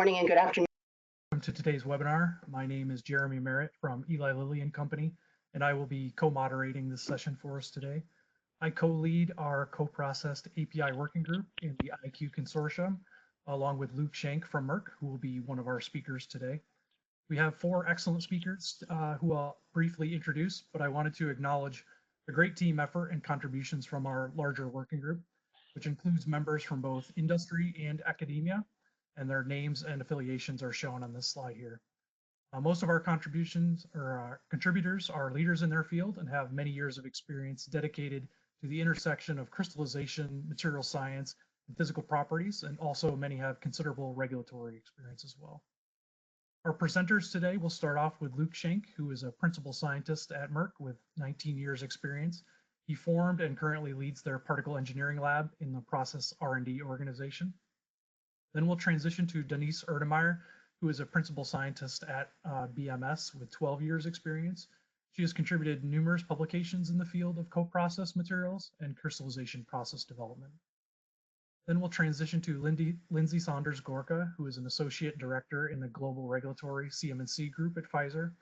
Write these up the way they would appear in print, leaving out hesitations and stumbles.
Morning and good afternoon. Welcome to today's webinar. My name is Jeremy Merritt from Eli Lilly and Company, and I will be co-moderating this session for us today. I co-lead our Coprocessed API working group in the IQ Consortium, along with Luke Schenk from Merck, who will be one of our speakers today. We have four excellent speakers who I'll briefly introduce, but I wanted to acknowledge the great team effort and contributions from our larger working group, which includes members from both industry and academia, and their names and affiliations are shown on this slide here. Most of our contributions or contributors are leaders in their field and have many years of experience dedicated to the intersection of crystallization, material science, and physical properties, and also many have considerable regulatory experience as well. Our presenters today will start off with Luke Schenk, who is a principal scientist at Merck with 19 years experience. He formed and currently leads their particle engineering lab in the process R&D organization. Then we'll transition to Denise Erdemeyer, who is a principal scientist at BMS with 12 years experience. She has contributed numerous publications in the field of co-processed materials and crystallization process development. Then we'll transition to Lindsay Saunders-Gorka, who is an associate director in the global regulatory CMC group at Pfizer.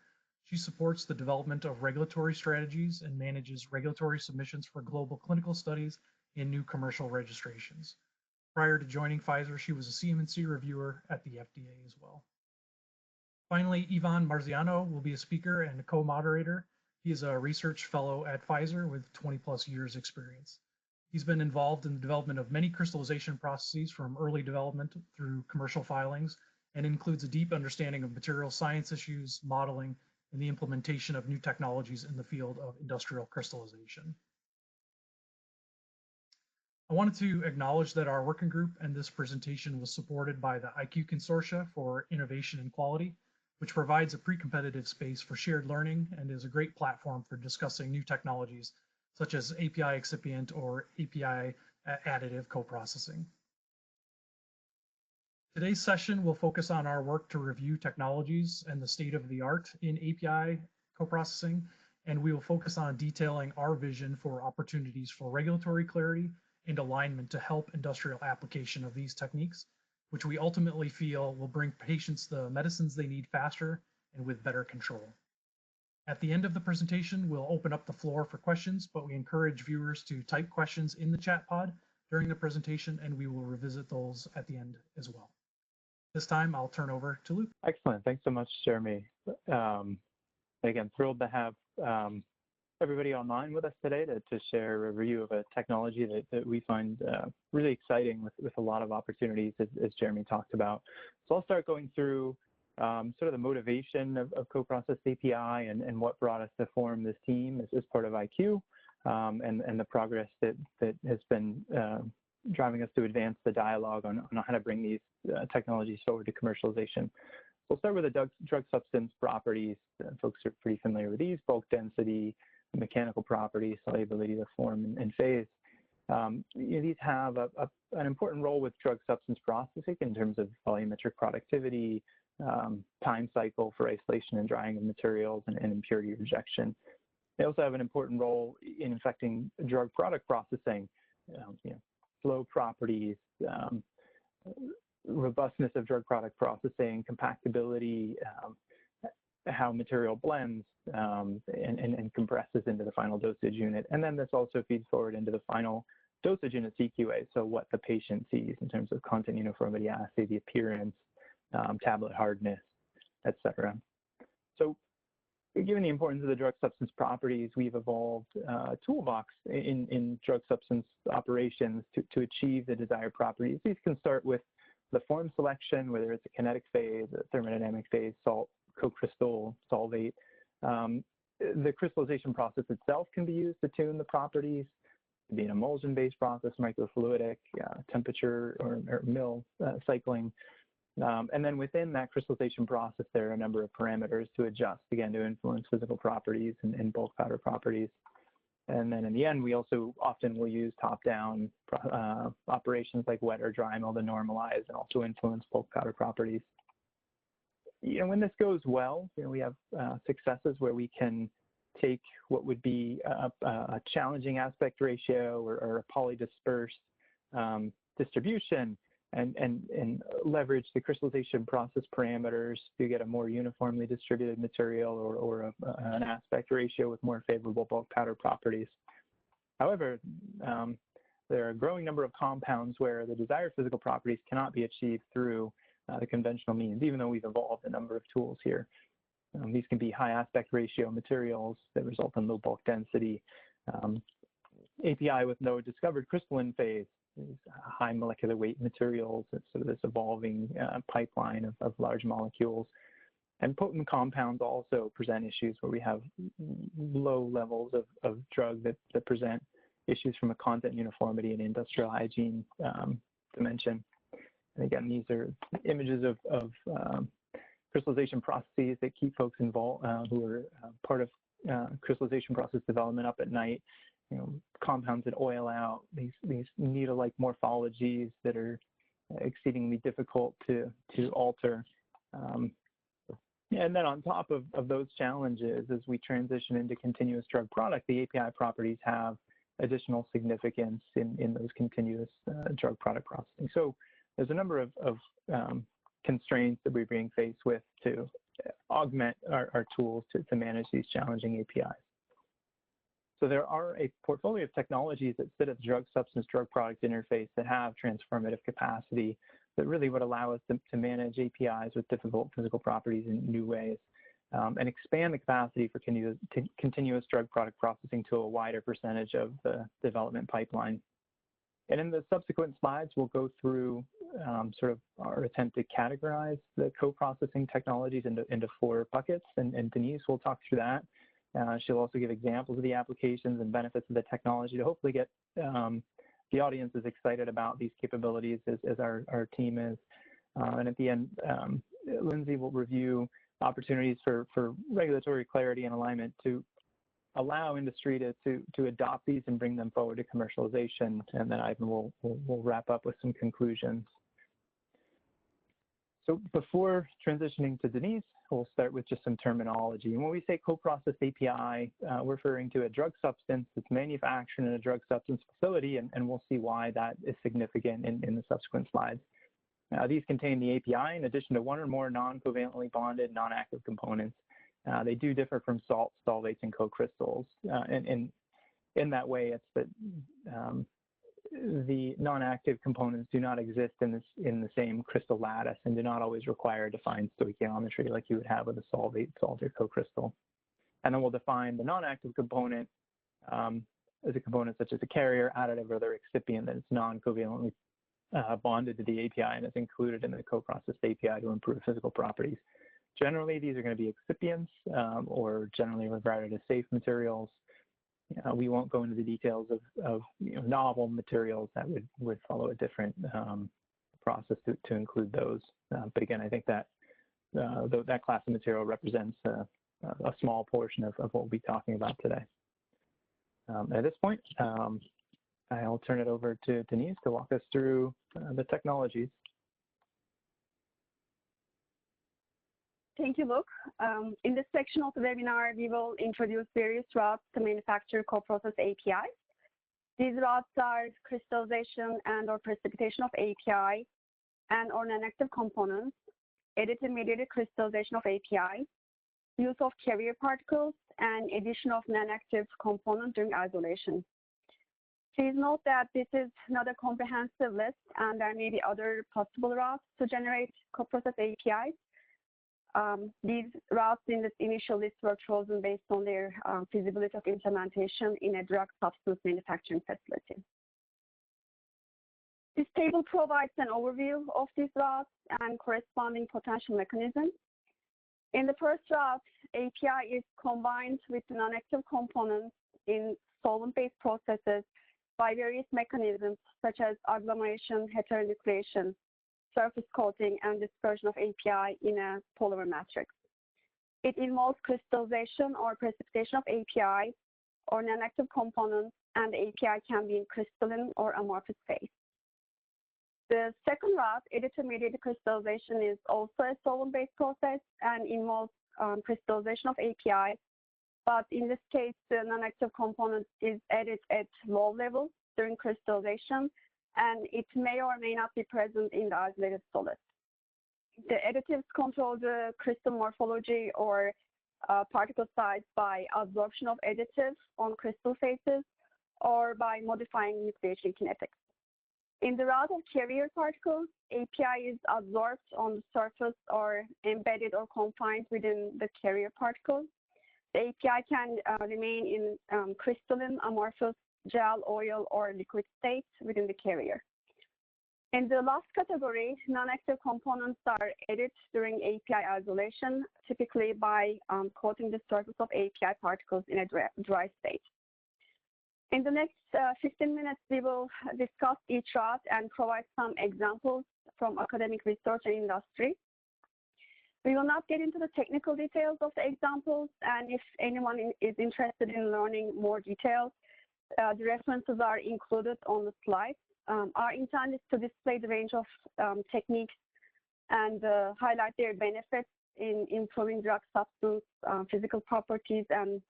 She supports the development of regulatory strategies and manages regulatory submissions for global clinical studies and new commercial registrations. Prior to joining Pfizer, she was a CMC reviewer at the FDA as well. Finally, Ivan Marziano will be a speaker and a co-moderator. He is a research fellow at Pfizer with 20+ years experience. He's been involved in the development of many crystallization processes from early development through commercial filings, and includes a deep understanding of material science issues, modeling, and the implementation of new technologies in the field of industrial crystallization. I wanted to acknowledge that our working group and this presentation was supported by the IQ Consortia for Innovation and Quality, which provides a pre-competitive space for shared learning and is a great platform for discussing new technologies such as API excipient or API additive co-processing. Today's session will focus on our work to review technologies and the state of the art in API co-processing, and we will focus on detailing our vision for opportunities for regulatory clarity and alignment to help industrial application of these techniques, which we ultimately feel will bring patients the medicines they need faster and with better control. At the end of the presentation, we'll open up the floor for questions, but we encourage viewers to type questions in the chat pod during the presentation, and we will revisit those at the end as well. This time, I'll turn over to Luke. Excellent. Thanks so much, Jeremy. Again, thrilled to have everybody online with us today to share a review of a technology that we find really exciting with a lot of opportunities, as Jeremy talked about. So I'll start going through sort of the motivation of co-processed API and what brought us to form this team as part of IQ, and the progress that has been driving us to advance the dialogue on how to bring these technologies forward to commercialization. We'll start with the drug substance properties. Folks are pretty familiar with these: bulk density, mechanical properties, solubility to form and phase. These have an important role with drug substance processing in terms of volumetric productivity, time cycle for isolation and drying of materials, and impurity rejection. They also have an important role in affecting drug product processing, flow properties, robustness of drug product processing, compactability, how material blends and compresses into the final dosage unit. And then this also feeds forward into the final dosage unit CQA, so what the patient sees in terms of content uniformity assay, the appearance, tablet hardness, etc. So given the importance of the drug substance properties, we've evolved a toolbox in drug substance operations to achieve the desired properties. These can start with the form selection, whether it's a kinetic phase, a thermodynamic phase, salt, co-crystal, solvate. The crystallization process itself can be used to tune the properties. It could be an emulsion-based process, microfluidic, temperature or mill cycling. And then within that crystallization process, there are a number of parameters to adjust, again, to influence physical properties and bulk powder properties. And then in the end, we also often will use top-down operations like wet or dry mill to normalize and also influence bulk powder properties. When this goes well, we have successes where we can take what would be a challenging aspect ratio or a polydispersed distribution and leverage the crystallization process parameters to get a more uniformly distributed material or an aspect ratio with more favorable bulk powder properties. However, there are a growing number of compounds where the desired physical properties cannot be achieved through the conventional means, even though we've evolved a number of tools here. These can be high aspect ratio materials that result in low bulk density, API with no discovered crystalline phase, high molecular weight materials, it's sort of this evolving pipeline of large molecules. And potent compounds also present issues where we have low levels of drug that present issues from a content uniformity and industrial hygiene dimension. And again, these are images of crystallization processes that keep folks involved who are part of crystallization process development up at night. Compounds that oil out, these needle-like morphologies that are exceedingly difficult to alter. And then on top of those challenges, as we transition into continuous drug product, the API properties have additional significance in those continuous drug product processing. So there's a number of constraints that we're being faced with to augment our tools to manage these challenging APIs. So there are a portfolio of technologies that sit at the drug substance drug product interface that have transformative capacity that really would allow us to manage APIs with difficult physical properties in new ways and expand the capacity for continuous drug product processing to a wider percentage of the development pipeline. And in the subsequent slides, we'll go through sort of our attempt to categorize the co-processing technologies into 4 buckets, and Denise will talk through that. She'll also give examples of the applications and benefits of the technology to hopefully get the audience as excited about these capabilities as our team is. And at the end, Lindsay will review opportunities for regulatory clarity and alignment to allow industry to adopt these and bring them forward to commercialization. And then Ivan will wrap up with some conclusions. So before transitioning to Denise, we'll start with just some terminology. And when we say co-processed API, we're referring to a drug substance that's manufactured in a drug substance facility, and we'll see why that is significant in the subsequent slides. These contain the API in addition to 1 or more non-covalently bonded non-active components. They do differ from salts, solvates, and co-crystals. And in that way, it's that the non-active components do not exist in the same crystal lattice and do not always require defined stoichiometry like you would have with a solvate, salt, or co-crystal. And then we'll define the non-active component as a component such as a carrier, additive, or other excipient that is non-covalently bonded to the API and is included in the co-processed API to improve physical properties. Generally, these are going to be excipients or generally regarded as safe materials. We won't go into the details of novel materials that would follow a different process to include those. But again, I think that that class of material represents a small portion of what we'll be talking about today. At this point, I'll turn it over to Denise to walk us through the technologies. Thank you, Luke. In this section of the webinar, we will introduce various routes to manufacture co-processed APIs. These routes are crystallization and or precipitation of API and or non-active components, additive-mediated crystallization of API, use of carrier particles, and addition of non-active components during isolation. Please note that this is not a comprehensive list, and there may be other possible routes to generate co-processed APIs. These routes in this initial list were chosen based on their feasibility of implementation in a drug substance manufacturing facility. This table provides an overview of these routes and corresponding potential mechanisms. In the first route, API is combined with non-active components in solvent-based processes by various mechanisms such as agglomeration, heteronucleation, surface coating, and dispersion of API in a polymer matrix. It involves crystallization or precipitation of API or non-active components, and the API can be in crystalline or amorphous phase. The second route, additive-mediated crystallization, is also a solvent-based process and involves crystallization of API, but in this case, the non-active component is added at low levels during crystallization, and it may or may not be present in the isolated solid. The additives control the crystal morphology or particle size by absorption of additives on crystal faces or by modifying nucleation kinetics. In the route of carrier particles, API is absorbed on the surface or embedded or confined within the carrier particles. The API can remain in crystalline, amorphous, gel, oil, or liquid state within the carrier. In the last category, non-active components are added during API isolation, typically by coating the surface of API particles in a dry state. In the next 15 minutes, we will discuss each route and provide some examples from academic research and industry. We will not get into the technical details of the examples, and if anyone is interested in learning more details, the references are included on the slide. Our intent is to display the range of techniques and highlight their benefits in improving drug substance, physical properties, and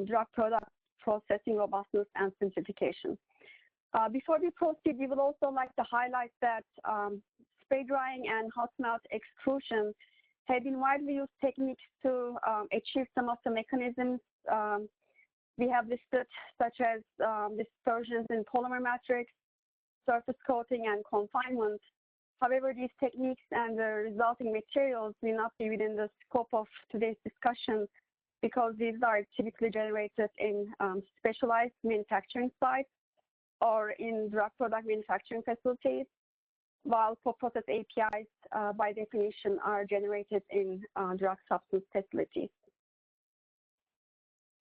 drug product processing robustness and simplification. Before we proceed, we would also like to highlight that spray drying and hot melt extrusion have been widely used techniques to achieve some of the mechanisms we have listed, such as dispersions in polymer matrix, surface coating, and confinement. However, these techniques and the resulting materials will not be within the scope of today's discussion because these are typically generated in specialized manufacturing sites or in drug product manufacturing facilities, while coprocessed APIs, by definition, are generated in drug substance facilities.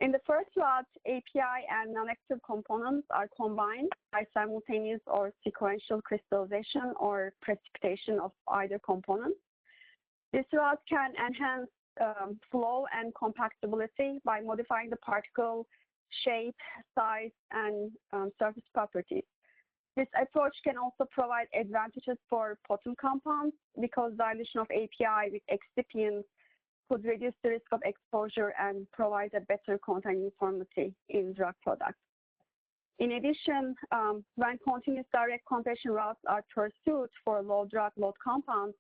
In the first route, API and non-active components are combined by simultaneous or sequential crystallization or precipitation of either component. This route can enhance flow and compactability by modifying the particle shape, size, and surface properties. This approach can also provide advantages for potent compounds because dilution of API with excipients could reduce the risk of exposure and provide a better contact uniformity in drug products. In addition, when continuous direct compression routes are pursued for low drug load compounds,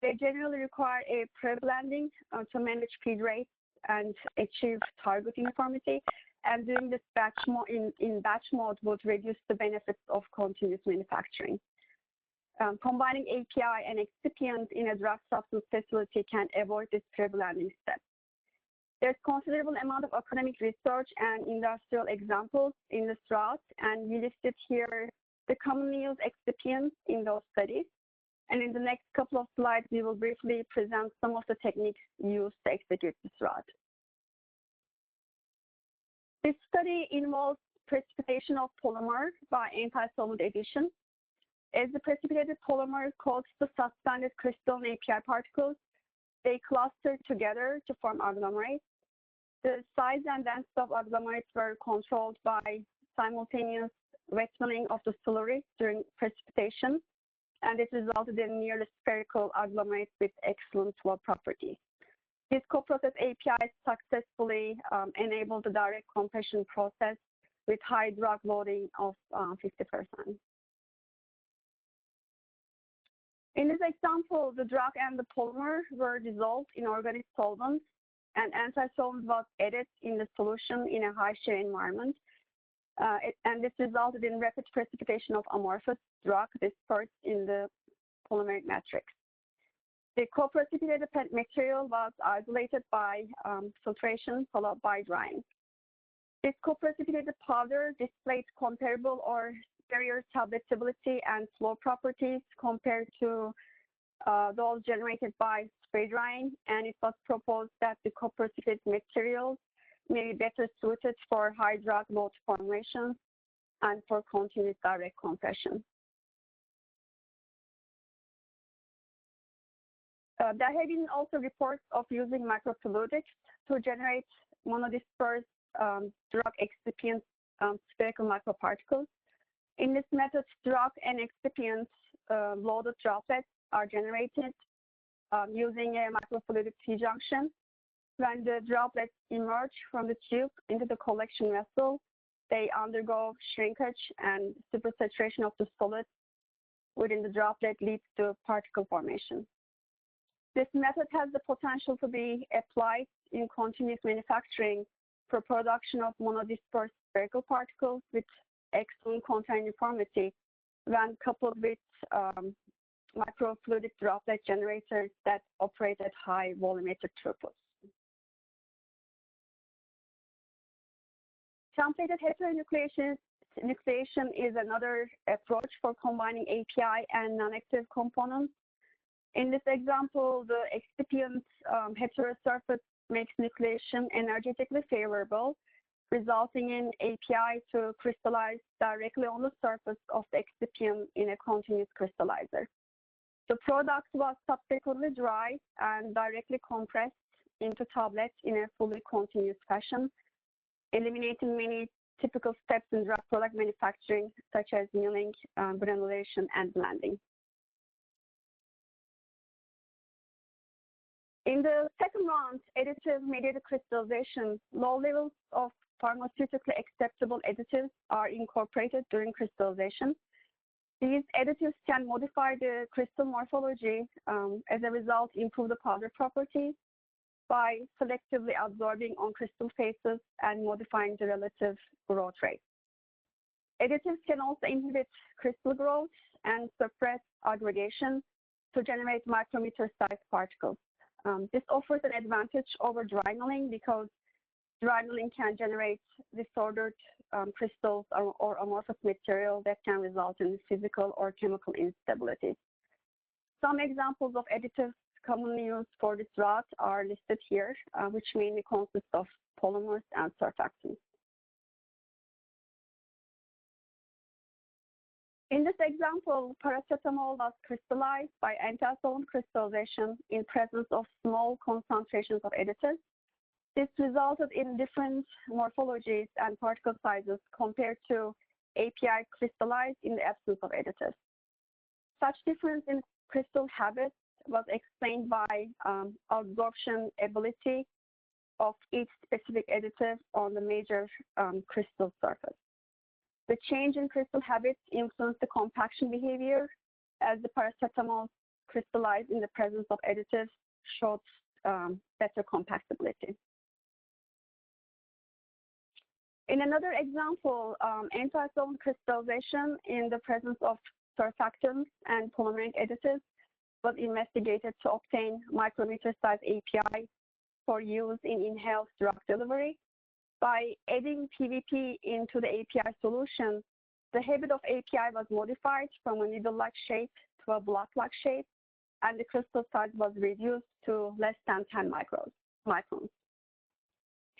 they generally require a pre-blending to manage feed rates and achieve target uniformity. And doing this in batch mode would reduce the benefits of continuous manufacturing. Combining API and excipient in a drug substance facility can avoid this pre-blending step. There's considerable amount of academic research and industrial examples in this route, and we listed here the commonly used excipients in those studies. And in the next couple of slides, we will briefly present some of the techniques used to execute this route. This study involves precipitation of polymer by anti-solvent addition. As the precipitated polymer coats the suspended crystalline API particles, they cluster together to form agglomerates. The size and density of agglomerates were controlled by simultaneous wet milling of the slurry during precipitation, and it resulted in nearly spherical agglomerates with excellent flow properties. These coprocessed APIs successfully enabled the direct compression process with high drug loading of 50%. In this example, the drug and the polymer were dissolved in organic solvents, and anti-solvent was added in the solution in a high shear environment. And this resulted in rapid precipitation of amorphous drug dispersed in the polymeric matrix. The co-precipitated material was isolated by filtration followed by drying. This co-precipitated powder displayed comparable or superior tabletability and flow properties compared to those generated by spray drying, and it was proposed that the co-precipitated materials may be better suited for high drug load formulations and for continuous direct compression. There have been also reports of using microfluidics to generate monodispersed drug excipient spherical microparticles. In this method, drug and excipient loaded droplets are generated using a microfluidic T-junction. When the droplets emerge from the tube into the collection vessel, they undergo shrinkage, and supersaturation of the solid within the droplet leads to particle formation. This method has the potential to be applied in continuous manufacturing for production of monodispersed spherical particles with excellent contact uniformity when coupled with microfluidic droplet generators that operate at high volumetric throughputs. Templated heteronucleation is another approach for combining API and non-active components. In this example, the excipient heterosurface makes nucleation energetically favorable, resulting in API to crystallize directly on the surface of the excipient in a continuous crystallizer. The product was subsequently dried and directly compressed into tablets in a fully continuous fashion, eliminating many typical steps in drug product manufacturing, such as milling, granulation, and blending. In the second round, additive mediated crystallization, low levels of pharmaceutically acceptable additives are incorporated during crystallization. These additives can modify the crystal morphology, as a result, improve the powder properties by selectively absorbing on crystal faces and modifying the relative growth rate. Additives can also inhibit crystal growth and suppress aggregation to generate micrometer-sized particles. This offers an advantage over dry milling because dry milling can generate disordered crystals or amorphous material that can result in physical or chemical instability. Some examples of additives commonly used for this route are listed here, which mainly consist of polymers and surfactants. In this example, paracetamol was crystallized by anti-solvent crystallization in presence of small concentrations of additives. This resulted in different morphologies and particle sizes compared to API crystallized in the absence of additives. Such difference in crystal habits was explained by absorption ability of each specific additive on the major crystal surface. The change in crystal habits influenced the compaction behavior, as the paracetamol crystallized in the presence of additives showed better compactability. In another example, anti-solvent crystallization in the presence of surfactants and polymeric additives was investigated to obtain micrometer-sized API for use in inhaled drug delivery. By adding PVP into the API solution, the habit of API was modified from a needle-like shape to a block-like shape, and the crystal size was reduced to less than 10 microns.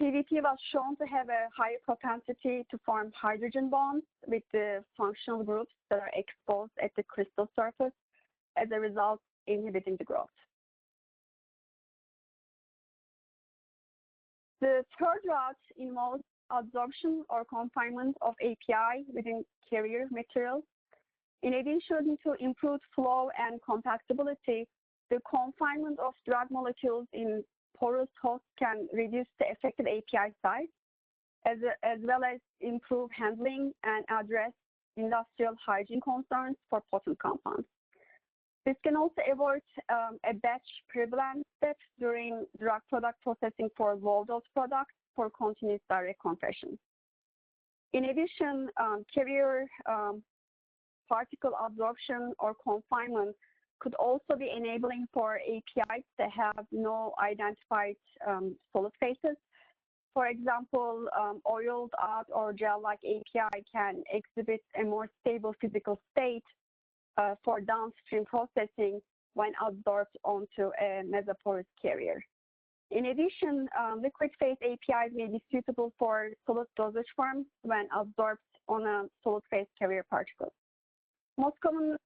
PVP was shown to have a higher propensity to form hydrogen bonds with the functional groups that are exposed at the crystal surface, as a result, inhibiting the growth. The third route involves absorption or confinement of API within carrier materials. In addition to improved flow and compactability, the confinement of drug molecules in porous hosts can reduce the effective API size, as well as improve handling and address industrial hygiene concerns for potent compounds. This can also avoid a batch prevalence step during drug product processing for low-dose products for continuous direct compression. In addition, carrier particle absorption or confinement could also be enabling for APIs that have no identified solid phases. For example, oiled out or gel-like API can exhibit a more stable physical state for downstream processing when absorbed onto a mesoporous carrier. In addition, liquid phase APIs may be suitable for solid dosage forms when absorbed on a solid phase carrier particle. Most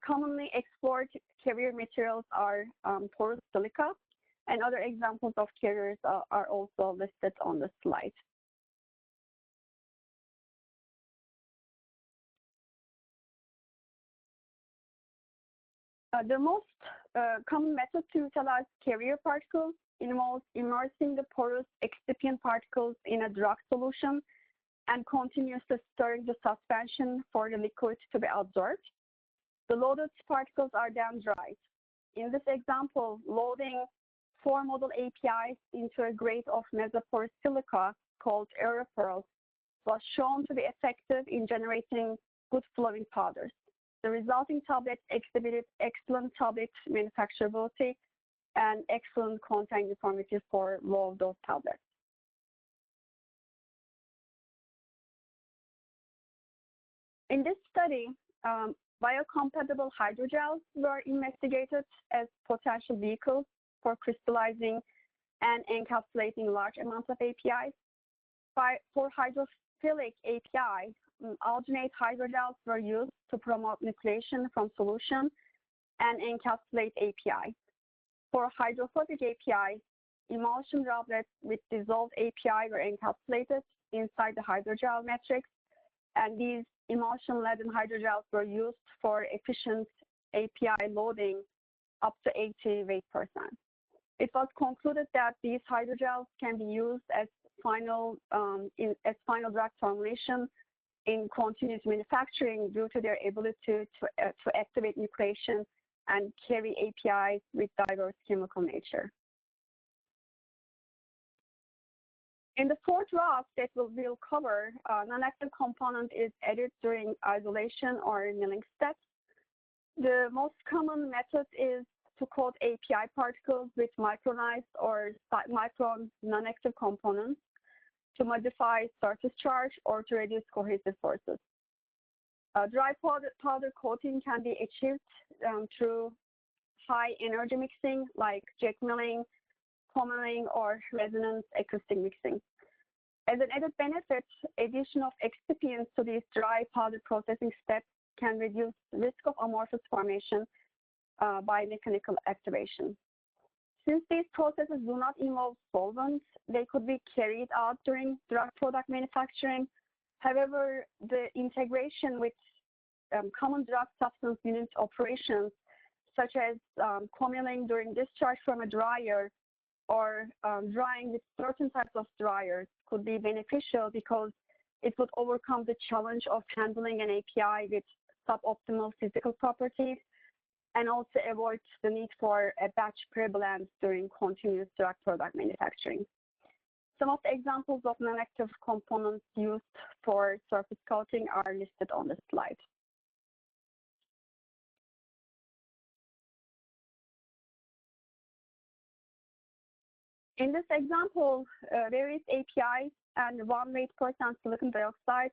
commonly explored carrier materials are porous silica, and other examples of carriers are also listed on the slide. The most common method to utilize carrier particles involves immersing the porous excipient particles in a drug solution and continuously stirring the suspension for the liquid to be absorbed. The loaded particles are then dried. In this example, loading 4 model APIs into a grade of mesoporous silica called aeropearl was shown to be effective in generating good flowing powders. The resulting tablets exhibited excellent tablet manufacturability and excellent contact uniformity for low dose tablets. In this study, biocompatible hydrogels were investigated as potential vehicles for crystallizing and encapsulating large amounts of APIs. For hydrophilic API, alginate hydrogels were used to promote nucleation from solution and encapsulate API. For hydrophobic API, emulsion droplets with dissolved API were encapsulated inside the hydrogel matrix, and these emulsion-laden hydrogels were used for efficient API loading up to 80 weight %. It was concluded that these hydrogels can be used as final drug formulation in continuous manufacturing due to their ability to activate nucleation and carry APIs with diverse chemical nature. In the fourth draft that we'll cover, non-active component is added during isolation or milling steps. The most common method is to coat API particles with micronized or micron non-active components to modify surface charge or to reduce cohesive forces. Dry powder coating can be achieved through high energy mixing like jet milling, commiling, or resonance acoustic mixing. As an added benefit, addition of excipients to these dry powder processing steps can reduce risk of amorphous formation by mechanical activation. Since these processes do not involve solvents, they could be carried out during drug product manufacturing. However, the integration with common drug substance unit operations, such as commiling during discharge from a dryer or drying with certain types of dryers, could be beneficial because it would overcome the challenge of handling an API with suboptimal physical properties and also avoid the need for a batch pre-blend during continuous drug product manufacturing. Some of the examples of non-active components used for surface coating are listed on the slide. In this example, various APIs and 1 weight % silicon dioxide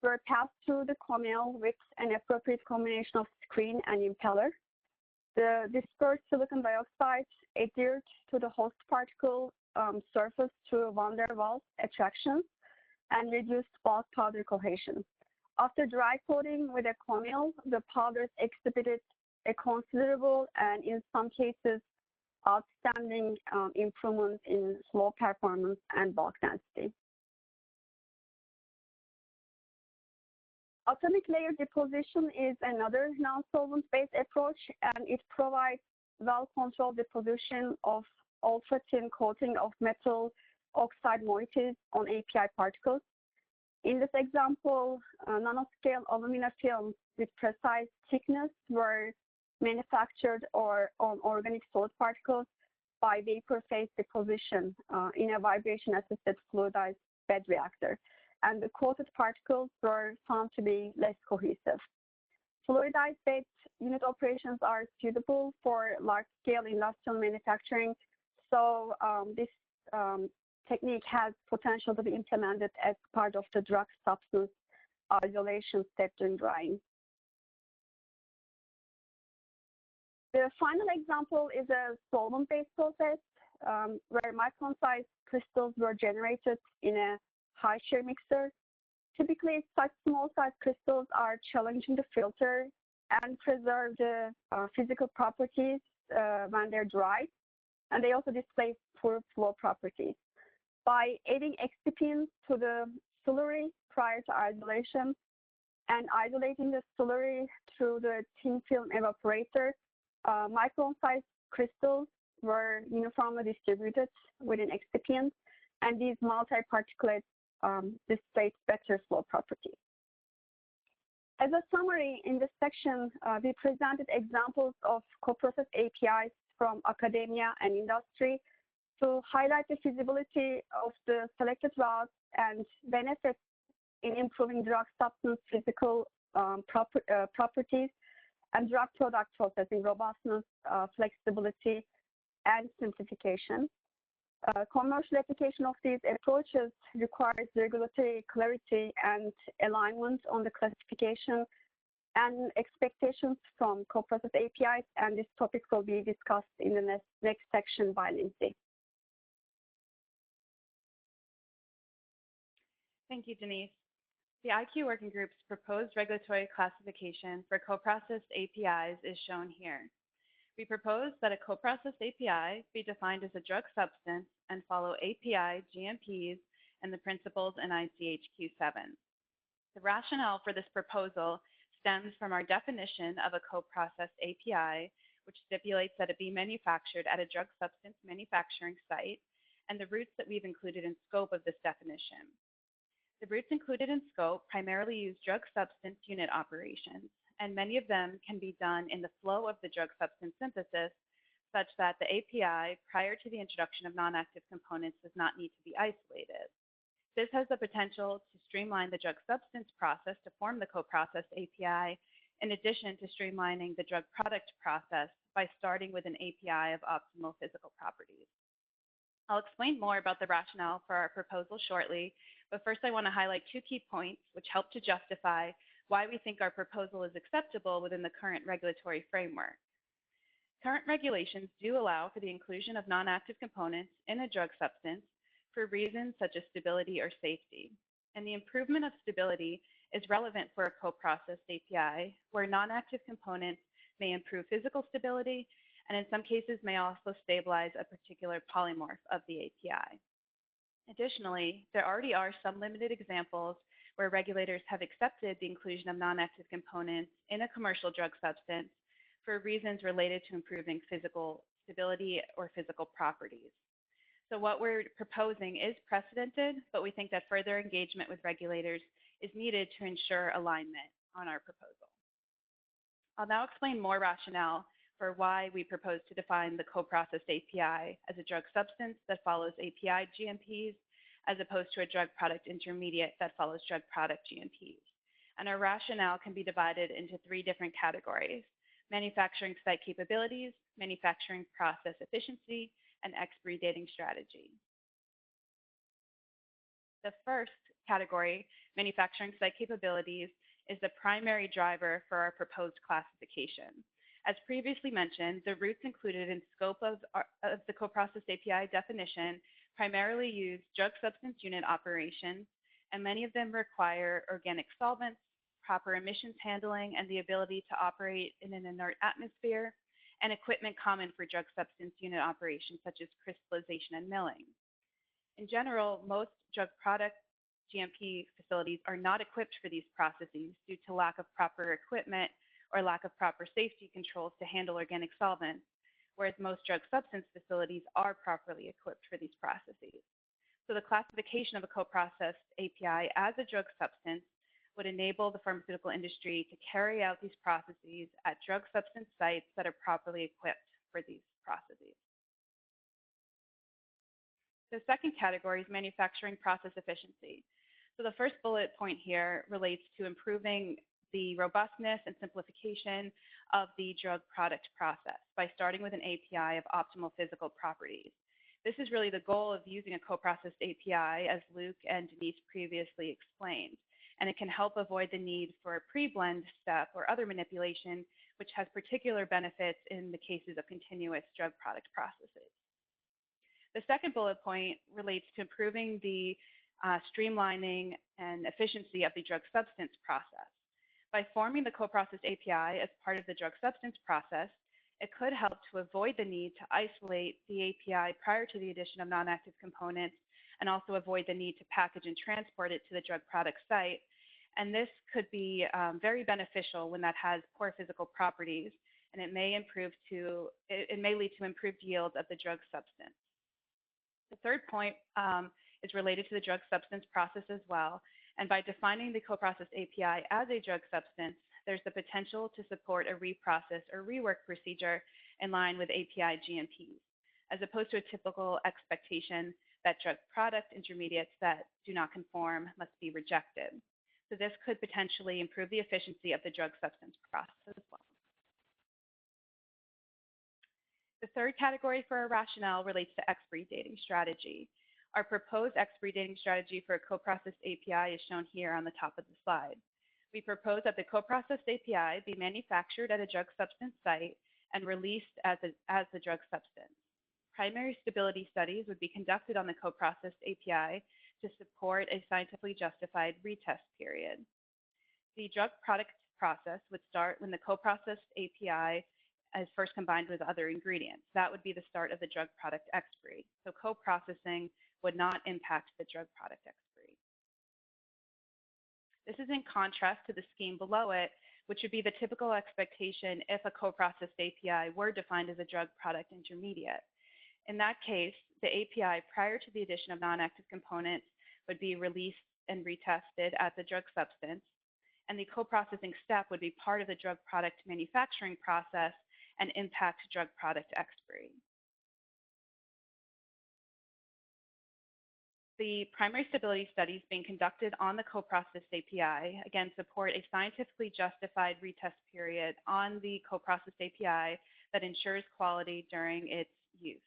were passed through the commill with an appropriate combination of screen and impeller. The dispersed silicon dioxide adhered to the host particle surface through van der Waals attraction and reduced bulk powder cohesion. After dry coating with a commill, the powders exhibited a considerable and in some cases outstanding improvement in flow performance and bulk density. Atomic layer deposition is another non-solvent-based approach, and it provides well-controlled deposition of ultra-thin coating of metal oxide moieties on API particles. In this example, nanoscale alumina films with precise thickness were manufactured or on organic solid particles by vapor phase deposition in a vibration-assisted fluidized bed reactor, and the coated particles were found to be less cohesive. Fluidized bed unit operations are suitable for large-scale industrial manufacturing, so this technique has potential to be implemented as part of the drug substance isolation step during drying. The final example is a solvent-based process where micron-sized crystals were generated in a high-shear mixer. Typically, such small-sized crystals are challenging to filter and preserve the physical properties when they're dry, and they also display poor flow properties. By adding excipients to the slurry prior to isolation and isolating the slurry through the thin film evaporator, micron-sized crystals were uniformly distributed within excipients, and these multi-particulate displays better flow properties. As a summary, in this section, we presented examples of coprocessed APIs from academia and industry to highlight the feasibility of the selected routes and benefits in improving drug substance physical properties and drug product processing robustness, flexibility, and simplification. Commercial application of these approaches requires regulatory clarity and alignment on the classification and expectations from coprocessed APIs, and this topic will be discussed in the next section by Lindsay. Thank you, Denise. The IQ Working Group's proposed regulatory classification for coprocessed APIs is shown here. We propose that a coprocessed API be defined as a drug substance and follow API GMPs and the principles in ICH Q7. The rationale for this proposal stems from our definition of a coprocessed API, which stipulates that it be manufactured at a drug substance manufacturing site, and the routes that we've included in scope of this definition. The routes included in scope primarily use drug substance unit operations, and many of them can be done in the flow of the drug substance synthesis, such that the API, prior to the introduction of non-active components, does not need to be isolated. This has the potential to streamline the drug substance process to form the coprocessed API, in addition to streamlining the drug product process by starting with an API of optimal physical properties. I'll explain more about the rationale for our proposal shortly, but first I want to highlight two key points which help to justify why we think our proposal is acceptable within the current regulatory framework. Current regulations do allow for the inclusion of non-active components in a drug substance for reasons such as stability or safety. And the improvement of stability is relevant for a coprocessed API, where non-active components may improve physical stability and in some cases may also stabilize a particular polymorph of the API. Additionally, there already are some limited examples where regulators have accepted the inclusion of non-active components in a commercial drug substance for reasons related to improving physical stability or physical properties. So what we're proposing is precedented, but we think that further engagement with regulators is needed to ensure alignment on our proposal. I'll now explain more rationale for why we propose to define the coprocessed API as a drug substance that follows API GMPs, as opposed to a drug product intermediate that follows drug product GMPs. And our rationale can be divided into three different categories: manufacturing site capabilities, manufacturing process efficiency, and expiry dating strategy. The first category, manufacturing site capabilities, is the primary driver for our proposed classification. As previously mentioned, the routes included in scope of the coprocessed API definition primarily use drug substance unit operations, and many of them require organic solvents, proper emissions handling, and the ability to operate in an inert atmosphere, and equipment common for drug substance unit operations, such as crystallization and milling. In general, most drug product GMP facilities are not equipped for these processes due to lack of proper equipment or lack of proper safety controls to handle organic solvents, whereas most drug substance facilities are properly equipped for these processes. So the classification of a coprocessed API as a drug substance would enable the pharmaceutical industry to carry out these processes at drug substance sites that are properly equipped for these processes. The second category is manufacturing process efficiency. So the first bullet point here relates to improving the robustness and simplification of the drug product process by starting with an API of optimal physical properties. This is really the goal of using a coprocessed API, as Luke and Denise previously explained, and it can help avoid the need for a pre-blend step or other manipulation, which has particular benefits in the cases of continuous drug product processes. The second bullet point relates to improving the streamlining and efficiency of the drug substance process. By forming the coprocessed API as part of the drug substance process, it could help to avoid the need to isolate the API prior to the addition of non-active components, and also avoid the need to package and transport it to the drug product site. And this could be very beneficial when that has poor physical properties, and it may lead to improved yields of the drug substance. The third point is related to the drug substance process as well. And by defining the coprocessed API as a drug substance, there's the potential to support a reprocess or rework procedure in line with API GMPs, as opposed to a typical expectation that drug product intermediates that do not conform must be rejected. So this could potentially improve the efficiency of the drug substance process as well. The third category for our rationale relates to expiry dating strategy. Our proposed expiry dating strategy for a coprocessed API is shown here on the top of the slide. We propose that the coprocessed API be manufactured at a drug substance site and released as the drug substance. Primary stability studies would be conducted on the coprocessed API to support a scientifically justified retest period. The drug product process would start when the coprocessed API is first combined with other ingredients. That would be the start of the drug product expiry. So co-processing would not impact the drug product expiry. This is in contrast to the scheme below it, which would be the typical expectation if a co-processed API were defined as a drug product intermediate. In that case, the API prior to the addition of non-active components would be released and retested as a drug substance, and the co-processing step would be part of the drug product manufacturing process and impact drug product expiry. The primary stability studies being conducted on the coprocessed API, again, support a scientifically justified retest period on the coprocessed API that ensures quality during its use.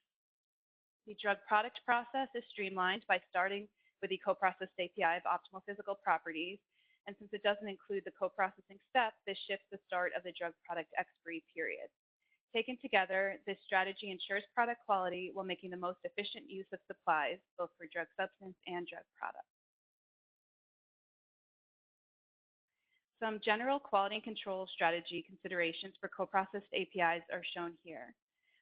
The drug product process is streamlined by starting with the coprocessed API of optimal physical properties, and since it doesn't include the coprocessing step, this shifts the start of the drug product expiry period. Taken together, this strategy ensures product quality while making the most efficient use of supplies, both for drug substance and drug product. Some general quality and control strategy considerations for coprocessed APIs are shown here.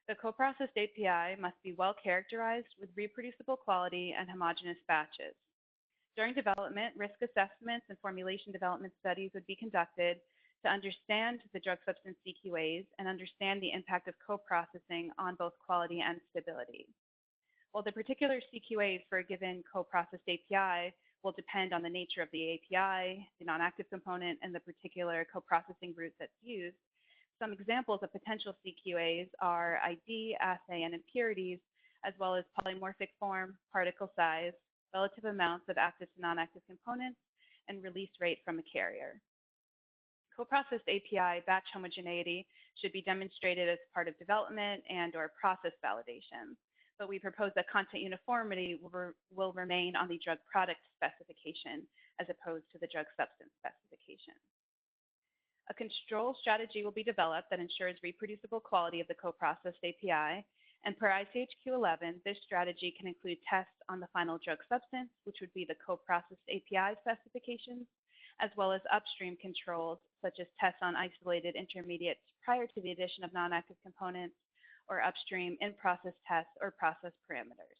The coprocessed API must be well characterized with reproducible quality and homogeneous batches. During development, risk assessments and formulation development studies would be conducted to understand the drug substance CQAs and understand the impact of coprocessing on both quality and stability. While the particular CQAs for a given coprocessed API will depend on the nature of the API, the non-active component, and the particular coprocessing route that's used, some examples of potential CQAs are ID, assay, and impurities, as well as polymorphic form, particle size, relative amounts of active to non-active components, and release rate from a carrier. Coprocessed API batch homogeneity should be demonstrated as part of development and/or process validation, but we propose that content uniformity will remain on the drug product specification as opposed to the drug substance specification. A control strategy will be developed that ensures reproducible quality of the coprocessed API, and per ICHQ 11, this strategy can include tests on the final drug substance, which would be the coprocessed API specifications, as well as upstream controls, such as tests on isolated intermediates prior to the addition of non-active components, or upstream in-process tests or process parameters.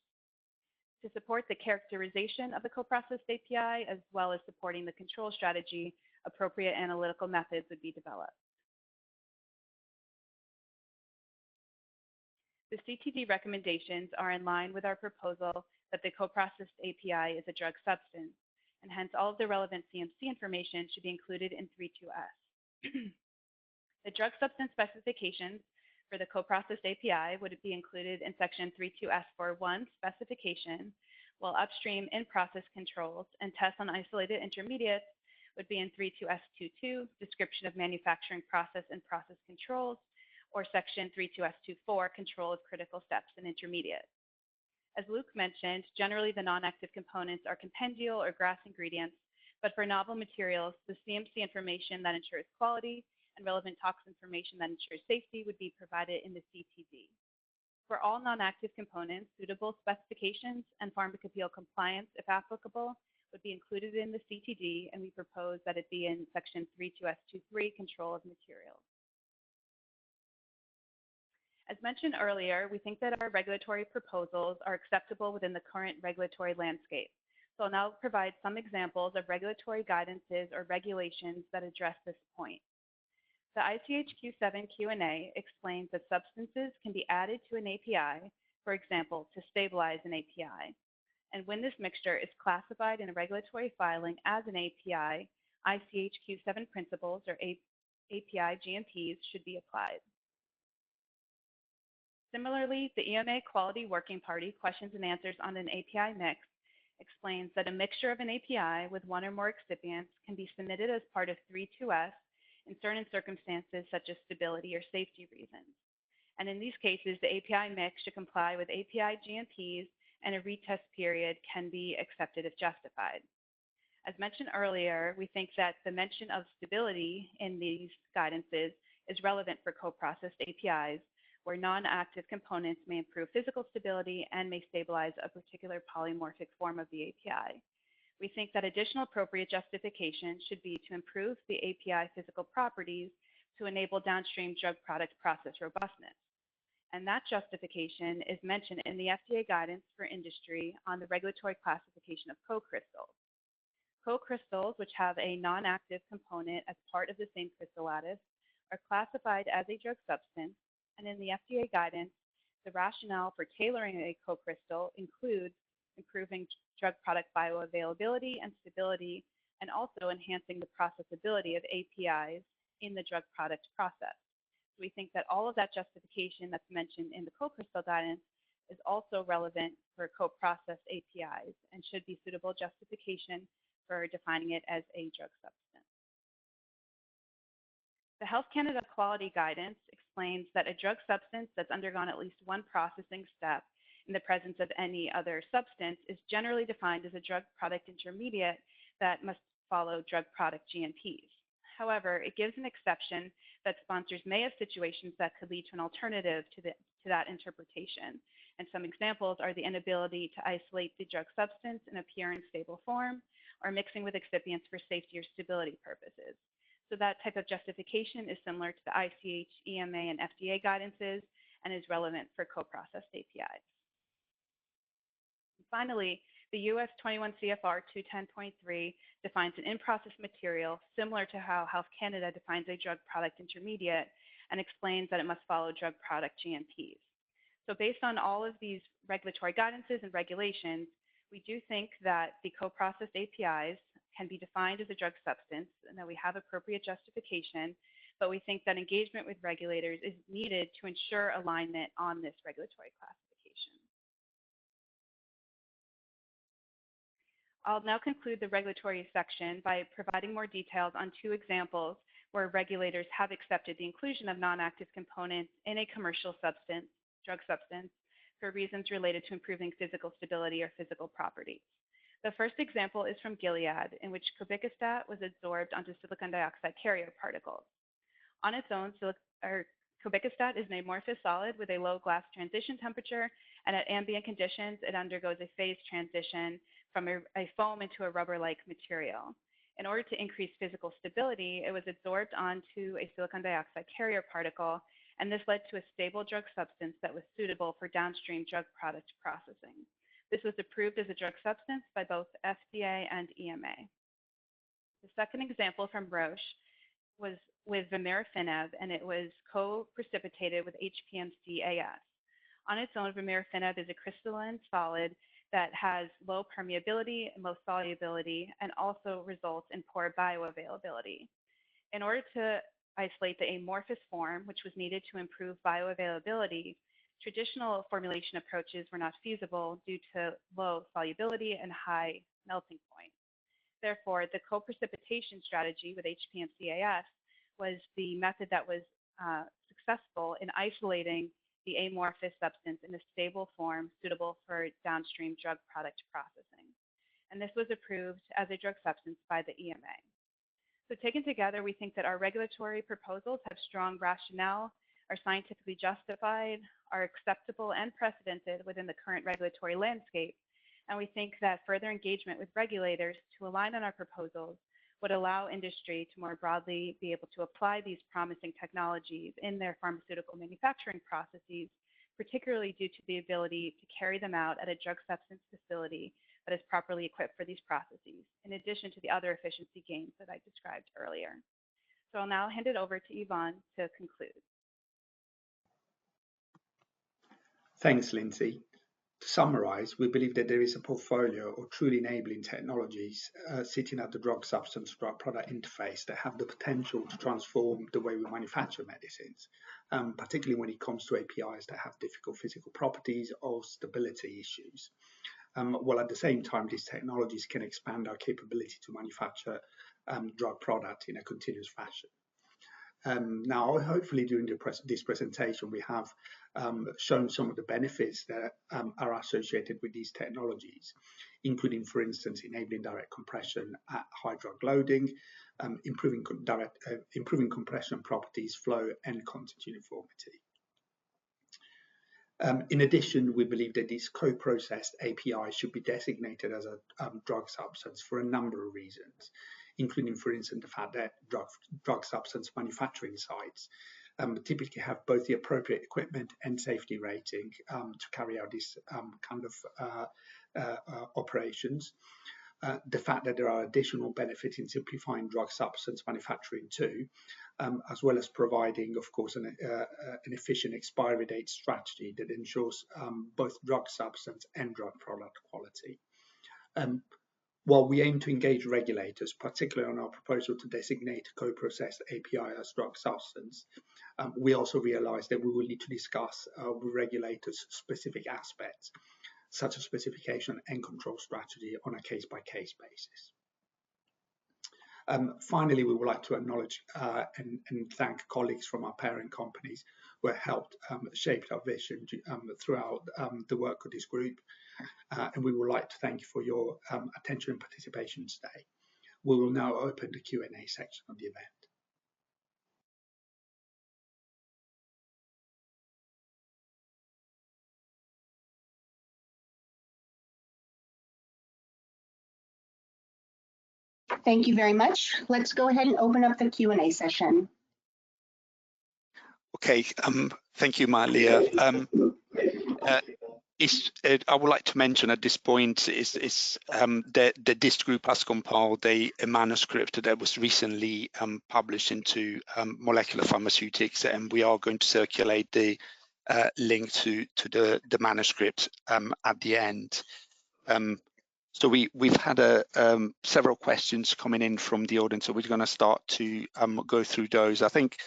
To support the characterization of the coprocessed API, as well as supporting the control strategy, appropriate analytical methods would be developed. The CTD recommendations are in line with our proposal that the coprocessed API is a drug substance, and hence all of the relevant CMC information should be included in 32S. The drug substance specifications for the coprocessed API would be included in section 32S41 specification, while upstream in-process controls and tests on isolated intermediates would be in 32S22, description of manufacturing process and process controls, or section 32S24, control of critical steps and intermediates. As Luke mentioned, generally the non-active components are compendial or GRAS ingredients, but for novel materials, the CMC information that ensures quality and relevant tox information that ensures safety would be provided in the CTD. For all non-active components, suitable specifications and pharmacopeal compliance, if applicable, would be included in the CTD, and we propose that it be in section 32S23, control of materials. As mentioned earlier, we think that our regulatory proposals are acceptable within the current regulatory landscape. So I'll now provide some examples of regulatory guidances or regulations that address this point. The ICHQ7 Q&A explains that substances can be added to an API, for example, to stabilize an API. And when this mixture is classified in a regulatory filing as an API, ICH Q7 principles or API GMPs should be applied. Similarly, the EMA Quality Working Party questions and answers on an API mix explains that a mixture of an API with one or more excipients can be submitted as part of 3(2)S in certain circumstances such as stability or safety reasons. And in these cases, the API mix should comply with API GMPs and a retest period can be accepted if justified. As mentioned earlier, we think that the mention of stability in these guidances is relevant for co-processed APIs, where non-active components may improve physical stability and may stabilize a particular polymorphic form of the API. We think that additional appropriate justification should be to improve the API physical properties to enable downstream drug product process robustness. And that justification is mentioned in the FDA guidance for industry on the regulatory classification of co-crystals. Co-crystals, which have a non-active component as part of the same crystal lattice, are classified as a drug substance, and in the FDA guidance, the rationale for tailoring a co-crystal includes improving drug product bioavailability and stability, and also enhancing the processability of APIs in the drug product process. So we think that all of that justification that's mentioned in the co-crystal guidance is also relevant for co-processed APIs and should be suitable justification for defining it as a drug substance. The Health Canada Quality Guidance explains that a drug substance that's undergone at least one processing step in the presence of any other substance is generally defined as a drug product intermediate that must follow drug product GMPs. However, it gives an exception that sponsors may have situations that could lead to an alternative to that interpretation. And some examples are the inability to isolate the drug substance in a pure and stable form, or mixing with excipients for safety or stability purposes. So that type of justification is similar to the ICH, EMA, and FDA guidances and is relevant for co-processed APIs. And finally, the US 21 CFR 210.3 defines an in-process material similar to how Health Canada defines a drug product intermediate and explains that it must follow drug product GMPs. So based on all of these regulatory guidances and regulations, we do think that the co-processed APIs can be defined as a drug substance and that we have appropriate justification, but we think that engagement with regulators is needed to ensure alignment on this regulatory classification. I'll now conclude the regulatory section by providing more details on two examples where regulators have accepted the inclusion of non-active components in a commercial substance, drug substance, for reasons related to improving physical stability or physical properties. The first example is from Gilead, in which cobicistat was adsorbed onto silicon dioxide carrier particles. On its own, cobicistat is an amorphous solid with a low glass transition temperature, and at ambient conditions, it undergoes a phase transition from a foam into a rubber-like material. In order to increase physical stability, it was adsorbed onto a silicon dioxide carrier particle, and this led to a stable drug substance that was suitable for downstream drug product processing. This was approved as a drug substance by both FDA and EMA. The second example from Roche was with vimerafinib, and it was co-precipitated with HPMC-AS. On its own, vimerafinib is a crystalline solid that has low permeability and low solubility and also results in poor bioavailability. In order to isolate the amorphous form, which was needed to improve bioavailability, traditional formulation approaches were not feasible due to low solubility and high melting point. Therefore, the co-precipitation strategy with HPMC-AS was the method that was successful in isolating the amorphous substance in a stable form suitable for downstream drug product processing. And this was approved as a drug substance by the EMA. So taken together, we think that our regulatory proposals have strong rationale, are scientifically justified, are acceptable and precedented within the current regulatory landscape. And we think that further engagement with regulators to align on our proposals would allow industry to more broadly be able to apply these promising technologies in their pharmaceutical manufacturing processes, particularly due to the ability to carry them out at a drug substance facility that is properly equipped for these processes, in addition to the other efficiency gains that I described earlier. So I'll now hand it over to Yvonne to conclude. Thanks, Lindsay. To summarize, we believe that there is a portfolio of truly enabling technologies sitting at the drug substance drug product interface that have the potential to transform the way we manufacture medicines, particularly when it comes to APIs that have difficult physical properties or stability issues. While at the same time, these technologies can expand our capability to manufacture drug product in a continuous fashion. Now, hopefully during this presentation, we have shown some of the benefits that are associated with these technologies, including, for instance, enabling direct compression at high drug loading, improving compression properties, flow, and content uniformity. In addition, we believe that these co-processed APIs should be designated as a drug substance for a number of reasons, including, for instance, the fact that drug substance manufacturing sites typically have both the appropriate equipment and safety rating to carry out these kind of operations. The fact that there are additional benefits in simplifying drug substance manufacturing too, as well as providing, of course, an efficient expiry date strategy that ensures both drug substance and drug product quality. While we aim to engage regulators, particularly on our proposal to designate co-processed API as drug substance, we also realize that we will need to discuss with regulators specific aspects, such as specification and control strategy on a case-by-case basis. Finally, we would like to acknowledge and thank colleagues from our parent companies who have helped shape our vision throughout the work of this group. And we would like to thank you for your attention and participation today. We will now open the Q&A section of the event. Thank you very much. Let's go ahead and open up the Q&A session. Okay, thank you, Malia. I would like to mention at this point that this group has compiled a manuscript that was recently published into Molecular Pharmaceutics, and we are going to circulate the link to the manuscript at the end. So we've had several questions coming in from the audience, so we're going to start to go through those. I think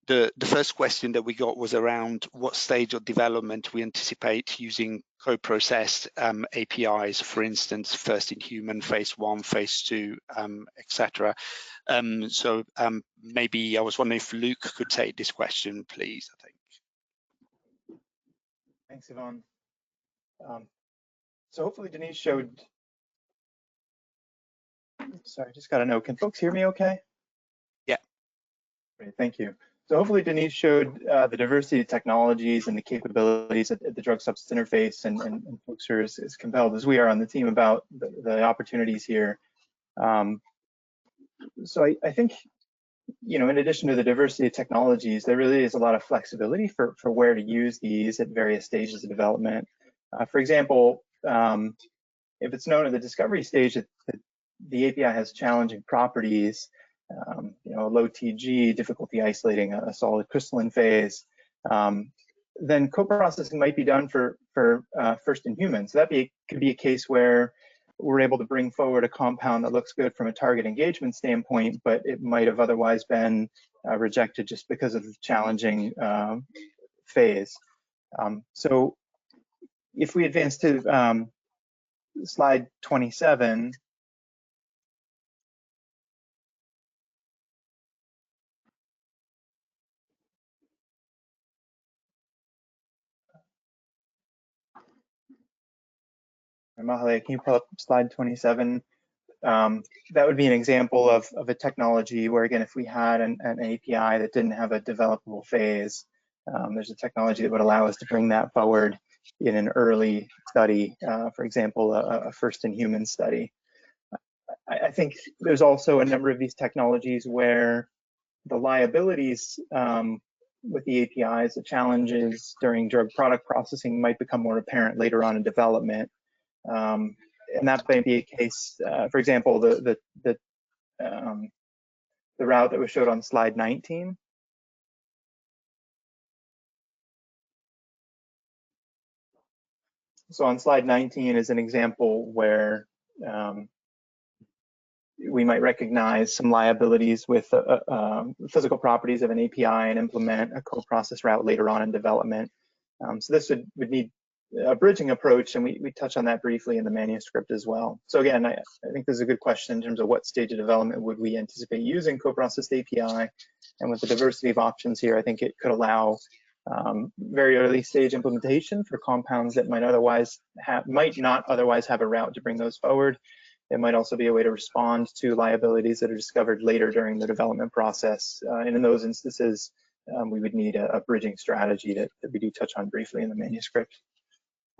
the first question that we got was around what stage of development we anticipate using co-processed APIs, for instance, first in human, phase 1, phase 2, etc. So maybe I was wondering if Luke could take this question, please. I think. Thanks, Yvonne. So hopefully Denise showed, sorry, just got to know, can folks hear me okay? Yeah. Great, thank you. So hopefully Denise showed the diversity of technologies and the capabilities at the drug substance interface, and folks are as compelled as we are on the team about the opportunities here. So I think, you know, in addition to the diversity of technologies, there really is a lot of flexibility for where to use these at various stages of development. For example, if it's known at the discovery stage that the API has challenging properties, you know, low TG, difficulty isolating a solid crystalline phase, then co-processing might be done for first in humans. So that could be a case where we're able to bring forward a compound that looks good from a target engagement standpoint, but it might have otherwise been rejected just because of the challenging phase. So if we advance to slide 27, Mahalia, can you pull up slide 27? That would be an example of a technology where, again, if we had an API that didn't have a developable phase, there's a technology that would allow us to bring that forward in an early study, for example, a first-in-human study. I think there's also a number of these technologies where the liabilities with the APIs, the challenges during drug product processing might become more apparent later on in development. And that may be a case, for example, the route that was showed on slide 19. So on slide 19 is an example where we might recognize some liabilities with physical properties of an API and implement a co-process route later on in development. So this would need a bridging approach, and we touch on that briefly in the manuscript as well. So again, I think this is a good question in terms of what stage of development would we anticipate using co-processed API, and with the diversity of options here, I think it could allow very early stage implementation for compounds that might not otherwise have a route to bring those forward. It might also be a way to respond to liabilities that are discovered later during the development process. And in those instances, we would need a bridging strategy that we do touch on briefly in the manuscript.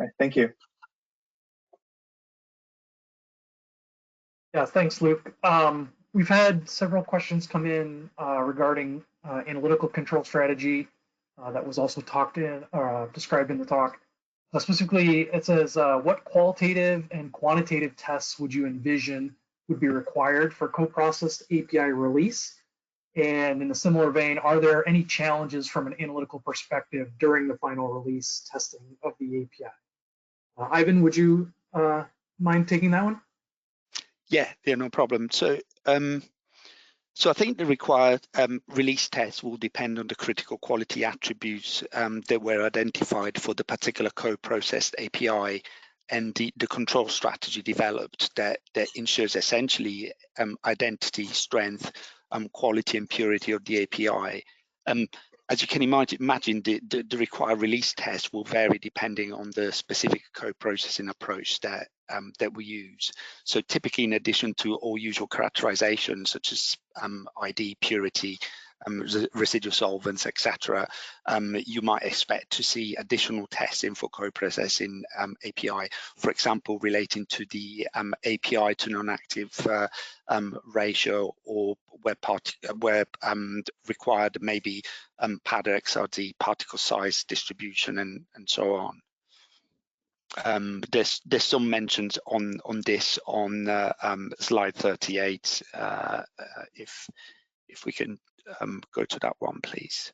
All right, thank you. Yeah, thanks, Luke. We've had several questions come in regarding analytical control strategy that was also described in the talk. Specifically, it says, what qualitative and quantitative tests would you envision would be required for co-processed API release? And in a similar vein, are there any challenges from an analytical perspective during the final release testing of the API? Ivan, would you mind taking that one? Yeah, no problem. So I think the required release test will depend on the critical quality attributes that were identified for the particular co-processed API and the control strategy developed that ensures essentially identity, strength, quality and purity of the API. As you can imagine, the required release test will vary depending on the specific co-processing approach that we use. So typically, in addition to all usual characterizations such as ID, purity, residual solvents, etc., you might expect to see additional testing for co-processing API, for example, relating to the API to non-active ratio, or where required maybe powder XRD particle size distribution and so on. There's some mentions on this on slide 38. If we can go to that one, please.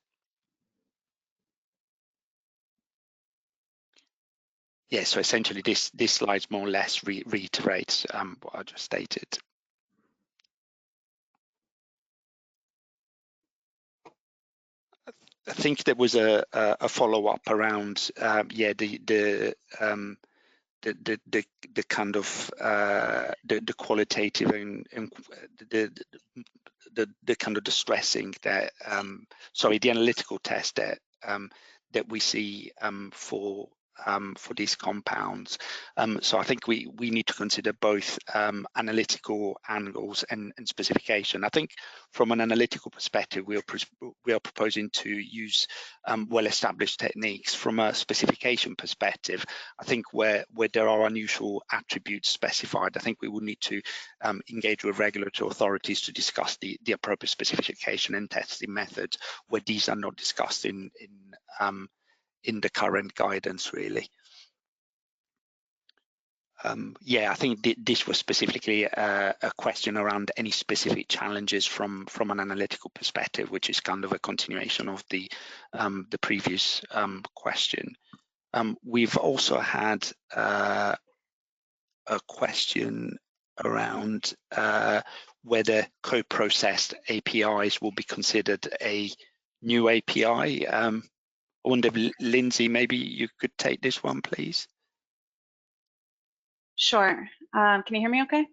Yeah, so essentially this slide more or less reiterates what I just stated. I think there was a follow-up around the kind of the qualitative and the kind of the stressing that the analytical test that we see for these compounds. So I think we need to consider both analytical angles and specification. I think from an analytical perspective, we are proposing to use well-established techniques. From a specification perspective, I think where there are unusual attributes specified, I think we will need to engage with regulatory authorities to discuss the appropriate specification and testing methods where these are not discussed in the current guidance, really. Yeah, I think this was specifically a question around any specific challenges from an analytical perspective, which is kind of a continuation of the previous question. We've also had a question around whether co-processed APIs will be considered a new API. I wonder if Lindsay, maybe you could take this one, please. Sure. Can you hear me okay?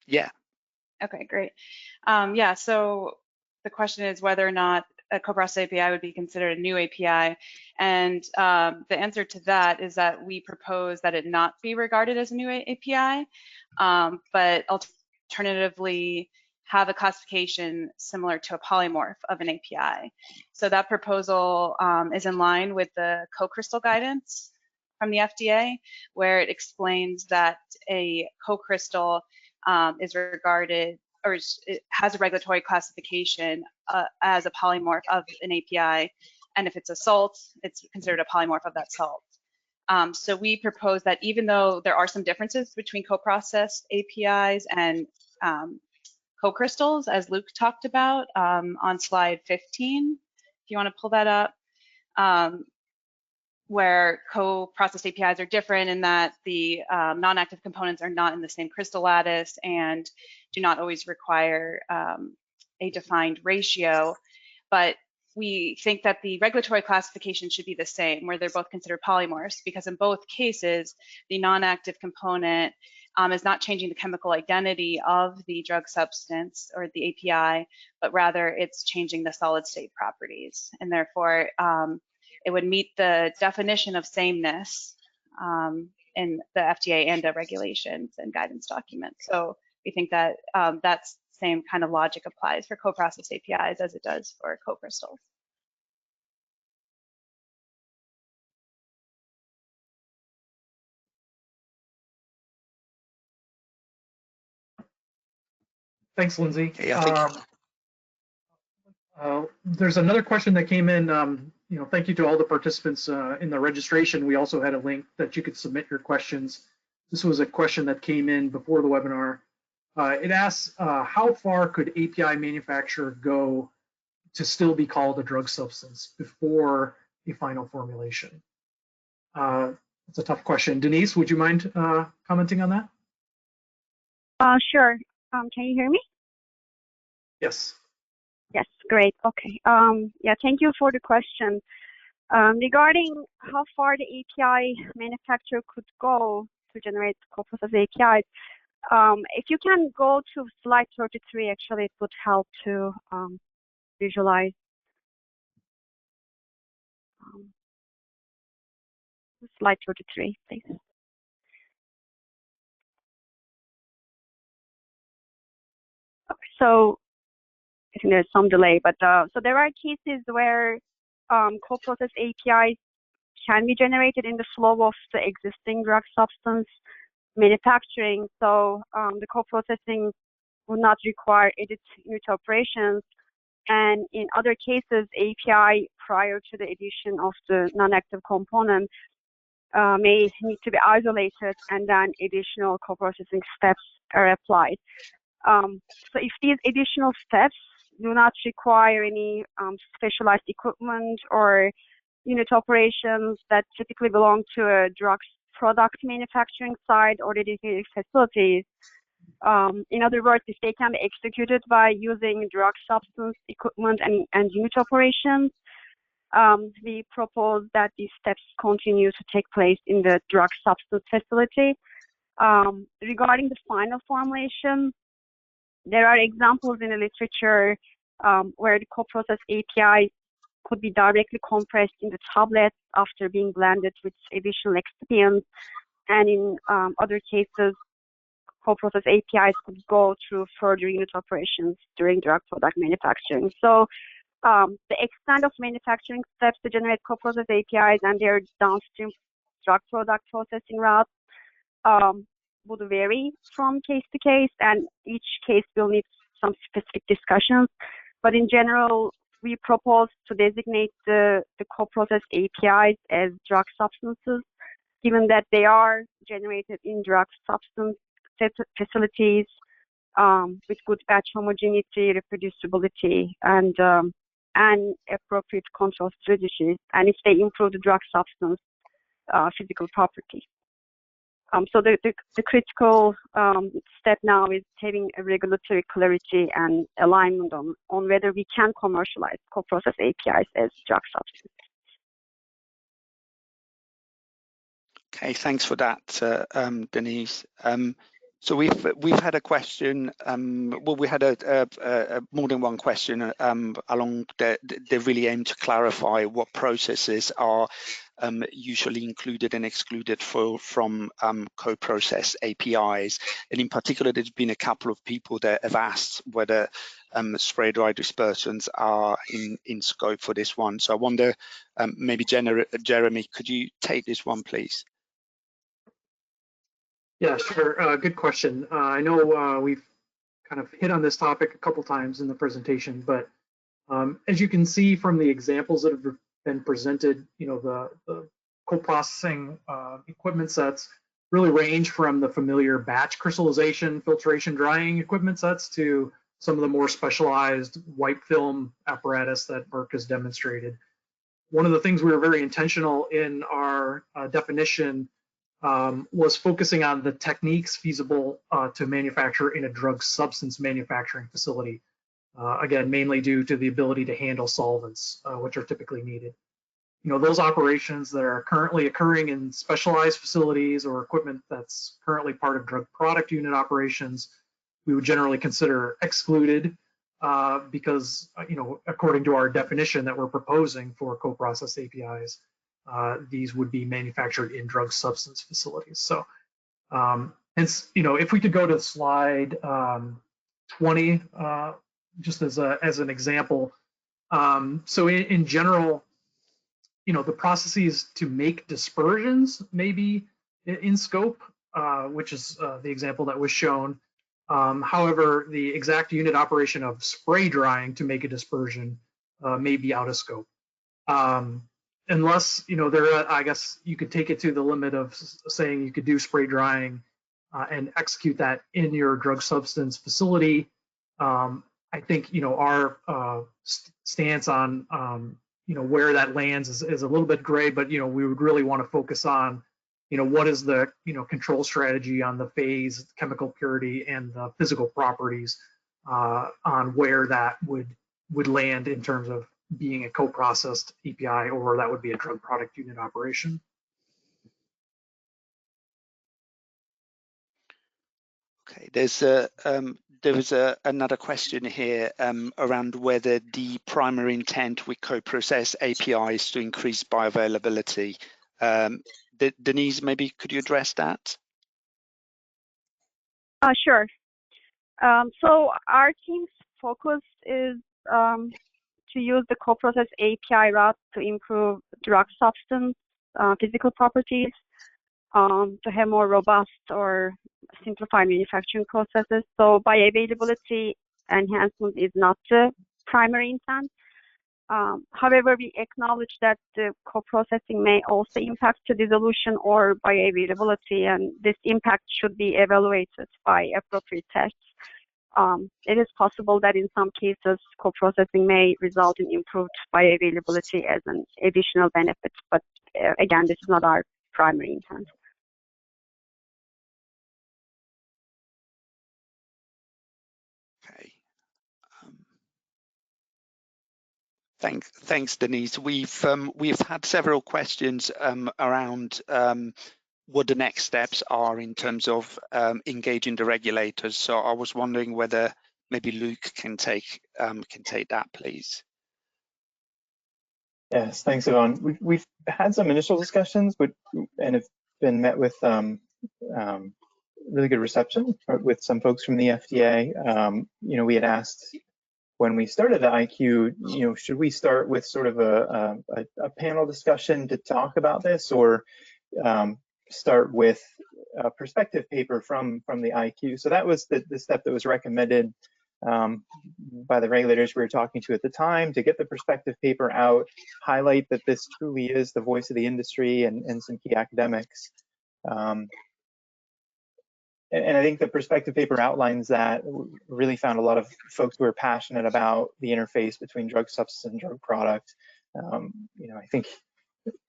Yeah. Okay, great. Yeah, so the question is whether or not a co-processed API would be considered a new API. And the answer to that is that we propose that it not be regarded as a new API, but alternatively have a classification similar to a polymorph of an API. So that proposal is in line with the co-crystal guidance from the FDA, where it explains that a co-crystal is regarded, or it has a regulatory classification as a polymorph of an API, and if it's a salt, it's considered a polymorph of that salt. So we propose that even though there are some differences between co-processed APIs and co-crystals, as Luke talked about on slide 15, if you want to pull that up, where co-processed APIs are different in that the non-active components are not in the same crystal lattice and do not always require a defined ratio. But we think that the regulatory classification should be the same, where they're both considered polymorphs, because in both cases, the non-active component is not changing the chemical identity of the drug substance or the API, but rather it's changing the solid state properties. And therefore, it would meet the definition of sameness in the FDA ANDA regulations and guidance documents. So we think that that's same kind of logic applies for co-processed APIs as it does for co-crystals. Thanks, Lindsay. Yeah, There's another question that came in. Thank you to all the participants in the registration. We also had a link that you could submit your questions. This was a question that came in before the webinar. It asks, how far could API manufacturer go to still be called a drug substance before a final formulation? It's a tough question. Denise, would you mind commenting on that? Sure. Can you hear me? Yes. Yes, great. Okay. Yeah, thank you for the question. Regarding how far the API manufacturer could go to generate co-processed APIs, if you can go to slide 33, actually, it would help to visualize. Slide 33, please. Okay, so I think there's some delay, but so there are cases where co-processed APIs can be generated in the flow of the existing drug substance manufacturing. So the co-processing will not require edit unit operations. And in other cases, API prior to the addition of the non-active component may need to be isolated, and then additional co-processing steps are applied. So if these additional steps do not require any specialized equipment or unit operations that typically belong to a drug product manufacturing site or dedicated facilities. In other words, if they can be executed by using drug substance equipment and unit operations, we propose that these steps continue to take place in the drug substance facility. Regarding the final formulation, there are examples in the literature where the co-processed API could be directly compressed in the tablets after being blended with additional excipients, and in other cases, co-processed APIs could go through further unit operations during drug product manufacturing. So the extent of manufacturing steps to generate co-processed APIs and their downstream drug product processing routes would vary from case to case, and each case will need some specific discussions. But in general, we propose to designate the co-processed APIs as drug substances, given that they are generated in drug substance facilities with good batch homogeneity, reproducibility, and appropriate control strategies, and if they improve the drug substance physical properties. So the critical step now is having a regulatory clarity and alignment on whether we can commercialize co-processed APIs as drug substances. Okay, thanks for that, Denise. So we've had a question. Well, we had a more than one question along that they really aim to clarify what processes are usually included and excluded from co-processed APIs. And in particular, there's been a couple of people that have asked whether spray dry dispersants are in scope for this one. So I wonder, maybe Jeremy, could you take this one, please? Yeah, sure. Good question. I know we've kind of hit on this topic a couple times in the presentation, but as you can see from the examples that have been presented, the co-processing equipment sets really range from the familiar batch crystallization, filtration, drying equipment sets to some of the more specialized white film apparatus that Merck has demonstrated. one of the things we were very intentional in our definition was focusing on the techniques feasible to manufacture in a drug substance manufacturing facility. Again, mainly due to the ability to handle solvents, which are typically needed. Those operations that are currently occurring in specialized facilities or equipment that's currently part of drug product unit operations, we would generally consider excluded because, according to our definition that we're proposing for co-processed APIs, these would be manufactured in drug substance facilities. So, hence, if we could go to slide 20, just as an example. So in general, the processes to make dispersions may be in scope, which is the example that was shown. However, the exact unit operation of spray drying to make a dispersion may be out of scope. Unless, I guess you could take it to the limit of saying you could do spray drying and execute that in your drug substance facility. I think, our stance on, where that lands is a little bit gray, but, we would really want to focus on, what is the, control strategy on the phase, chemical purity, and the physical properties on where that would land in terms of being a co-processed API, or that would be a drug product unit operation. Okay, there was another question here around whether the primary intent with co-processed API is to increase bioavailability. Denise, maybe could you address that? Sure. So our team's focus is to use the co-processed API route to improve drug substance physical properties, to have more robust or simplified manufacturing processes. So bioavailability enhancement is not the primary intent. However, we acknowledge that the co-processing may also impact the dissolution or bioavailability, and this impact should be evaluated by appropriate tests. It is possible that in some cases, co-processing may result in improved bioavailability as an additional benefit, but again, this is not our primary intent. Okay. Thanks, Denise. We've had several questions around what the next steps are in terms of engaging the regulators. So I was wondering whether maybe Luke can take that, please. Yes, thanks, Yvonne. We've had some initial discussions, and have been met with really good reception with some folks from the FDA. We had asked when we started the IQ, should we start with sort of a panel discussion to talk about this, or start with a perspective paper from the IQ? So that was the step that was recommended by the regulators we were talking to at the time, to get the perspective paper out, highlight that this truly is the voice of the industry and some key academics. And I think the perspective paper outlines that. Really found a lot of folks who are passionate about the interface between drug substance and drug product. I think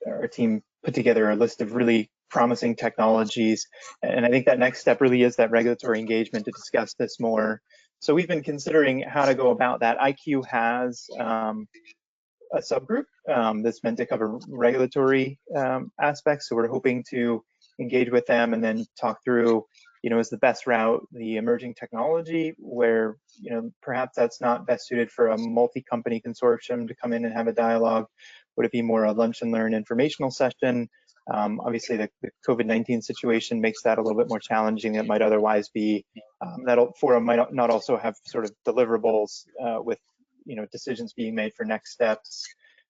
our team put together a list of really promising technologies, and I think that next step really is that regulatory engagement to discuss this more. So we've been considering how to go about that. IQ has a subgroup that's meant to cover regulatory aspects, so we're hoping to engage with them and then talk through, is the best route the emerging technology, where, perhaps that's not best suited for a multi-company consortium to come in and have a dialogue? Would it be more a lunch and learn informational session? Obviously, the COVID-19 situation makes that a little bit more challenging than it might otherwise be. That forum might not also have sort of deliverables with, decisions being made for next steps.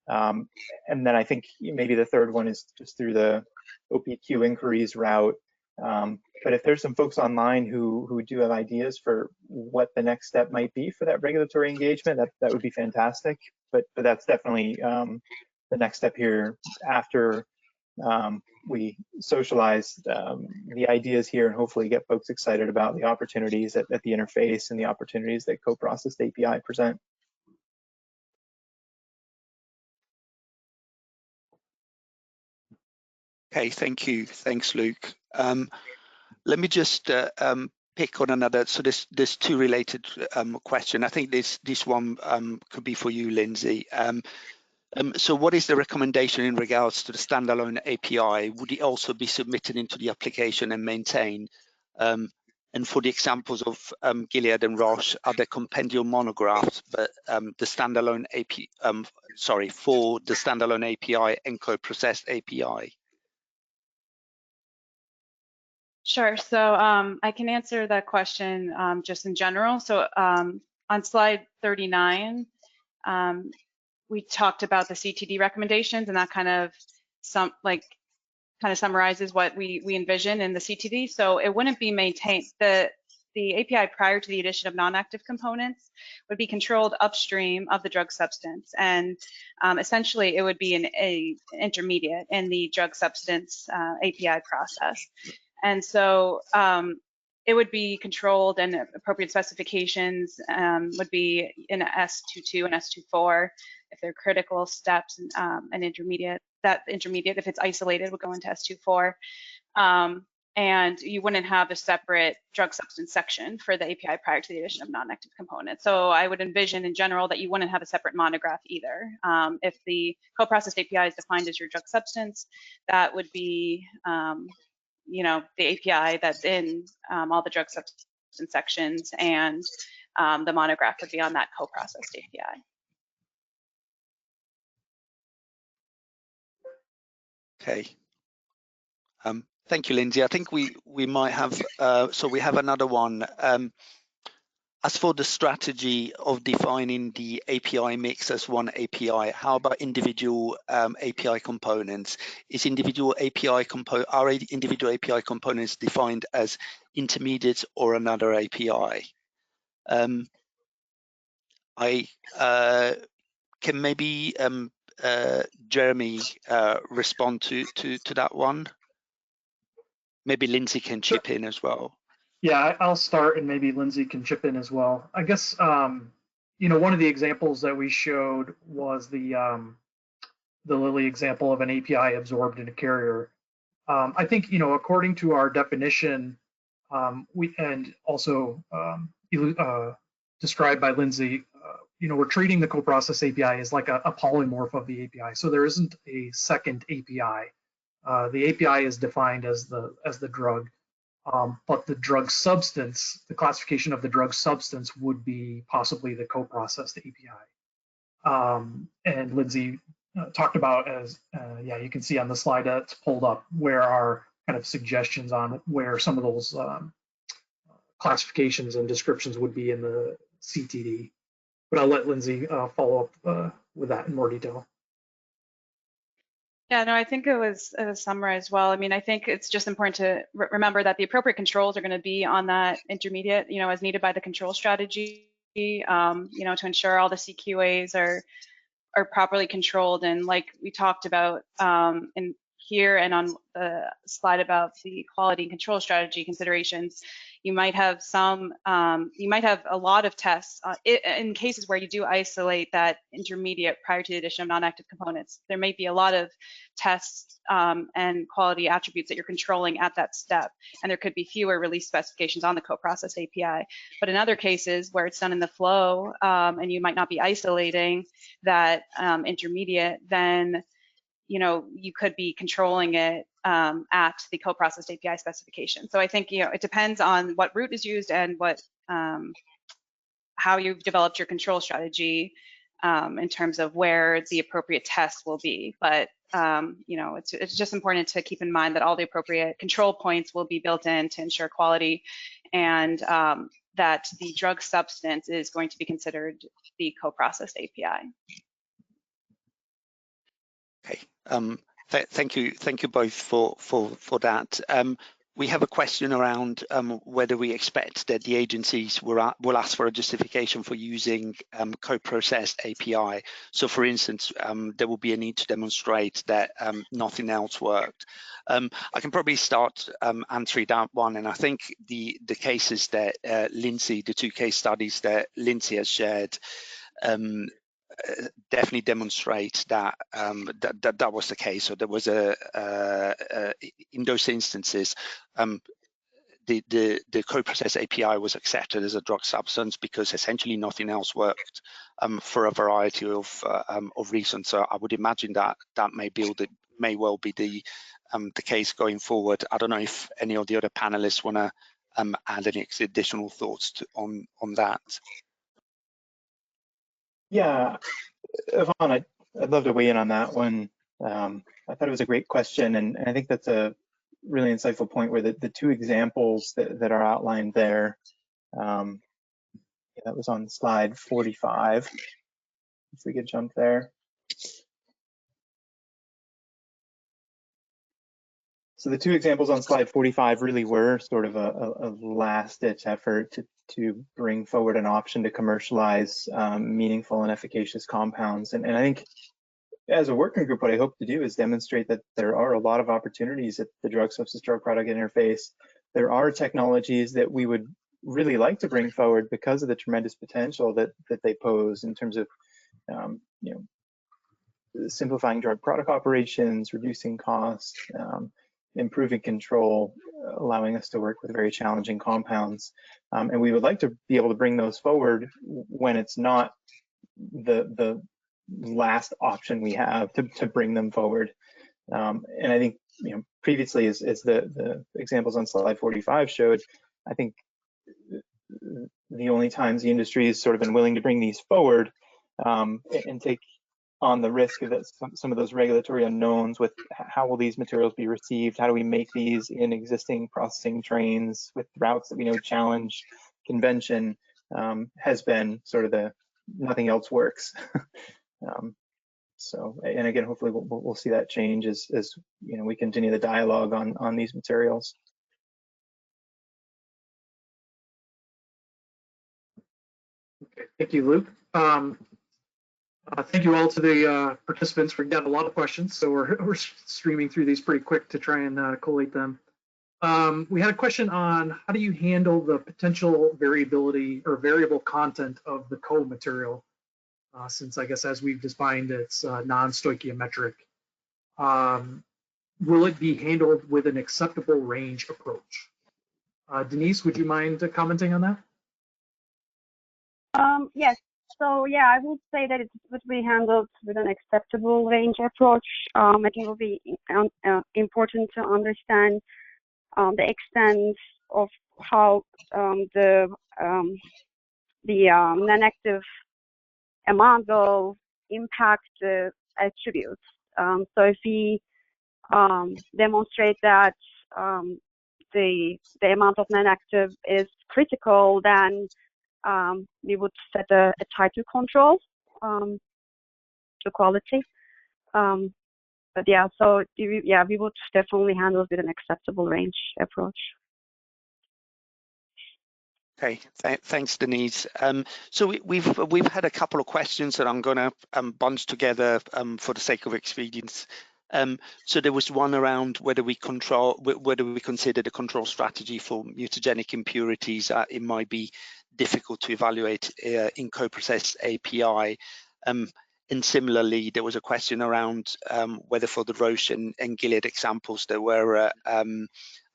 And then I think maybe the third one is just through the OPQ inquiries route. But if there's some folks online who do have ideas for what the next step might be for that regulatory engagement, that would be fantastic. But that's definitely the next step here after we socialize the ideas here and hopefully get folks excited about the opportunities at the interface and the opportunities that co-processed API present. Okay, thank you. Thanks, Luke. Let me just pick on another. So there's two related questions. I think this one could be for you, Lindsay. So what is the recommendation in regards to the standalone API? Would it also be submitted into the application and maintained? And for the examples of Gilead and Roche, are there compendial monographs, but the standalone API, for the standalone API and coprocessed API? Sure. So I can answer that question just in general. So on slide 39, we talked about the CTD recommendations, and that kind of summarizes what we envision in the CTD. So it wouldn't be maintained. The API prior to the addition of non-active components would be controlled upstream of the drug substance, and essentially it would be an intermediate in the drug substance API process. And so it would be controlled, and appropriate specifications would be in S22 and S24 if they're critical steps, and intermediate. That intermediate, if it's isolated, would go into S24. And you wouldn't have a separate drug substance section for the API prior to the addition of non-active components. So I would envision in general that you wouldn't have a separate monograph either. If the coprocessed API is defined as your drug substance, that would be the API that's in all the drug substance sections, and the monograph would be on that coprocessed API. Okay. Thank you, Lindsay. I think we might have, so we have another one. As for the strategy of defining the API mix as one API, how about individual API components? Are individual API components defined as intermediates or another API? I can maybe Jeremy respond to that one. Maybe Lindsay can chip in as well. Yeah, I'll start, and maybe Lindsay can chip in as well. I guess one of the examples that we showed was the Lilly example of an API absorbed in a carrier. I think according to our definition, and also described by Lindsay, we're treating the coprocessed API as like a polymorph of the API. So there isn't a second API. The API is defined as the drug. But the drug substance, the classification of the drug substance would be possibly the coprocessed API. And Lindsay talked about, as you can see on the slide that's pulled up, where our kind of suggestions on where some of those classifications and descriptions would be in the CTD. But I'll let Lindsay follow up with that in more detail. Yeah, no, I think it was summarized well. I mean, I think it's just important to remember that the appropriate controls are going to be on that intermediate, as needed by the control strategy, to ensure all the CQAs are properly controlled. And like we talked about in here and on the slide about the quality and control strategy considerations, you might have a lot of tests in cases where you do isolate that intermediate prior to the addition of non-active components. There may be a lot of tests and quality attributes that you're controlling at that step, and there could be fewer release specifications on the coprocessed API. But in other cases where it's done in the flow and you might not be isolating that intermediate, then you could be controlling it at the coprocessed API specification. So I think it depends on what route is used and what how you've developed your control strategy in terms of where the appropriate tests will be. But it's just important to keep in mind that all the appropriate control points will be built in to ensure quality, and that the drug substance is going to be considered the coprocessed API. Okay. Thank you both for that. We have a question around whether we expect that the agencies will ask for a justification for using coprocessed API. So, for instance, there will be a need to demonstrate that nothing else worked. I can probably start answering that one, and I think the cases that Lindsay, the two case studies that Lindsay has shared, definitely demonstrate that, that was the case. So there was in those instances, the coprocessed API was accepted as a drug substance because essentially nothing else worked for a variety of reasons. So I would imagine that may well be the case going forward. I don't know if any of the other panelists want to add any additional thoughts on that. Yeah, Yvonne, I'd love to weigh in on that one. I thought it was a great question, and I think that's a really insightful point where the two examples that are outlined there, that was on slide 45, if we could jump there. So the two examples on slide 45 really were sort of a last-ditch effort to bring forward an option to commercialize meaningful and efficacious compounds. And I think as a working group, what I hope to do is demonstrate that there are a lot of opportunities at the drug substance drug product interface. There are technologies that we would really like to bring forward because of the tremendous potential that they pose in terms of simplifying drug product operations, reducing costs, improving control, allowing us to work with very challenging compounds. And we would like to be able to bring those forward when it's not the last option we have to bring them forward. And I think, previously, as the examples on slide 45 showed, I think the only times the industry has sort of been willing to bring these forward and take on the risk of that, some of those regulatory unknowns with how will these materials be received, how do we make these in existing processing trains with routes that we know challenge convention, has been sort of the nothing else works. So, and again, hopefully we'll see that change as we continue the dialogue on these materials. Okay, thank you, Luke. Thank you all to the participants. We've got a lot of questions, so we're streaming through these pretty quick to try and collate them. We had a question on how do you handle the potential variability or variable content of the co-material, since I guess as we've defined it's non-stoichiometric. Will it be handled with an acceptable range approach? Denise, would you mind commenting on that? Yes. So yeah, I would say that it would be handled with an acceptable range approach. I think it will be important to understand the extent of how the non-active amount will impact the attributes. So if we demonstrate that the amount of non-active is critical, then we would set a tighter control to quality. But yeah, so we would definitely handle it with an acceptable range approach. Okay, thanks, Denise. So we've had a couple of questions that I'm going to bunch together for the sake of expedience. So there was one around whether we consider the control strategy for mutagenic impurities. It might be difficult to evaluate in coprocessed API. And similarly, there was a question around whether for the Roche and Gilead examples there were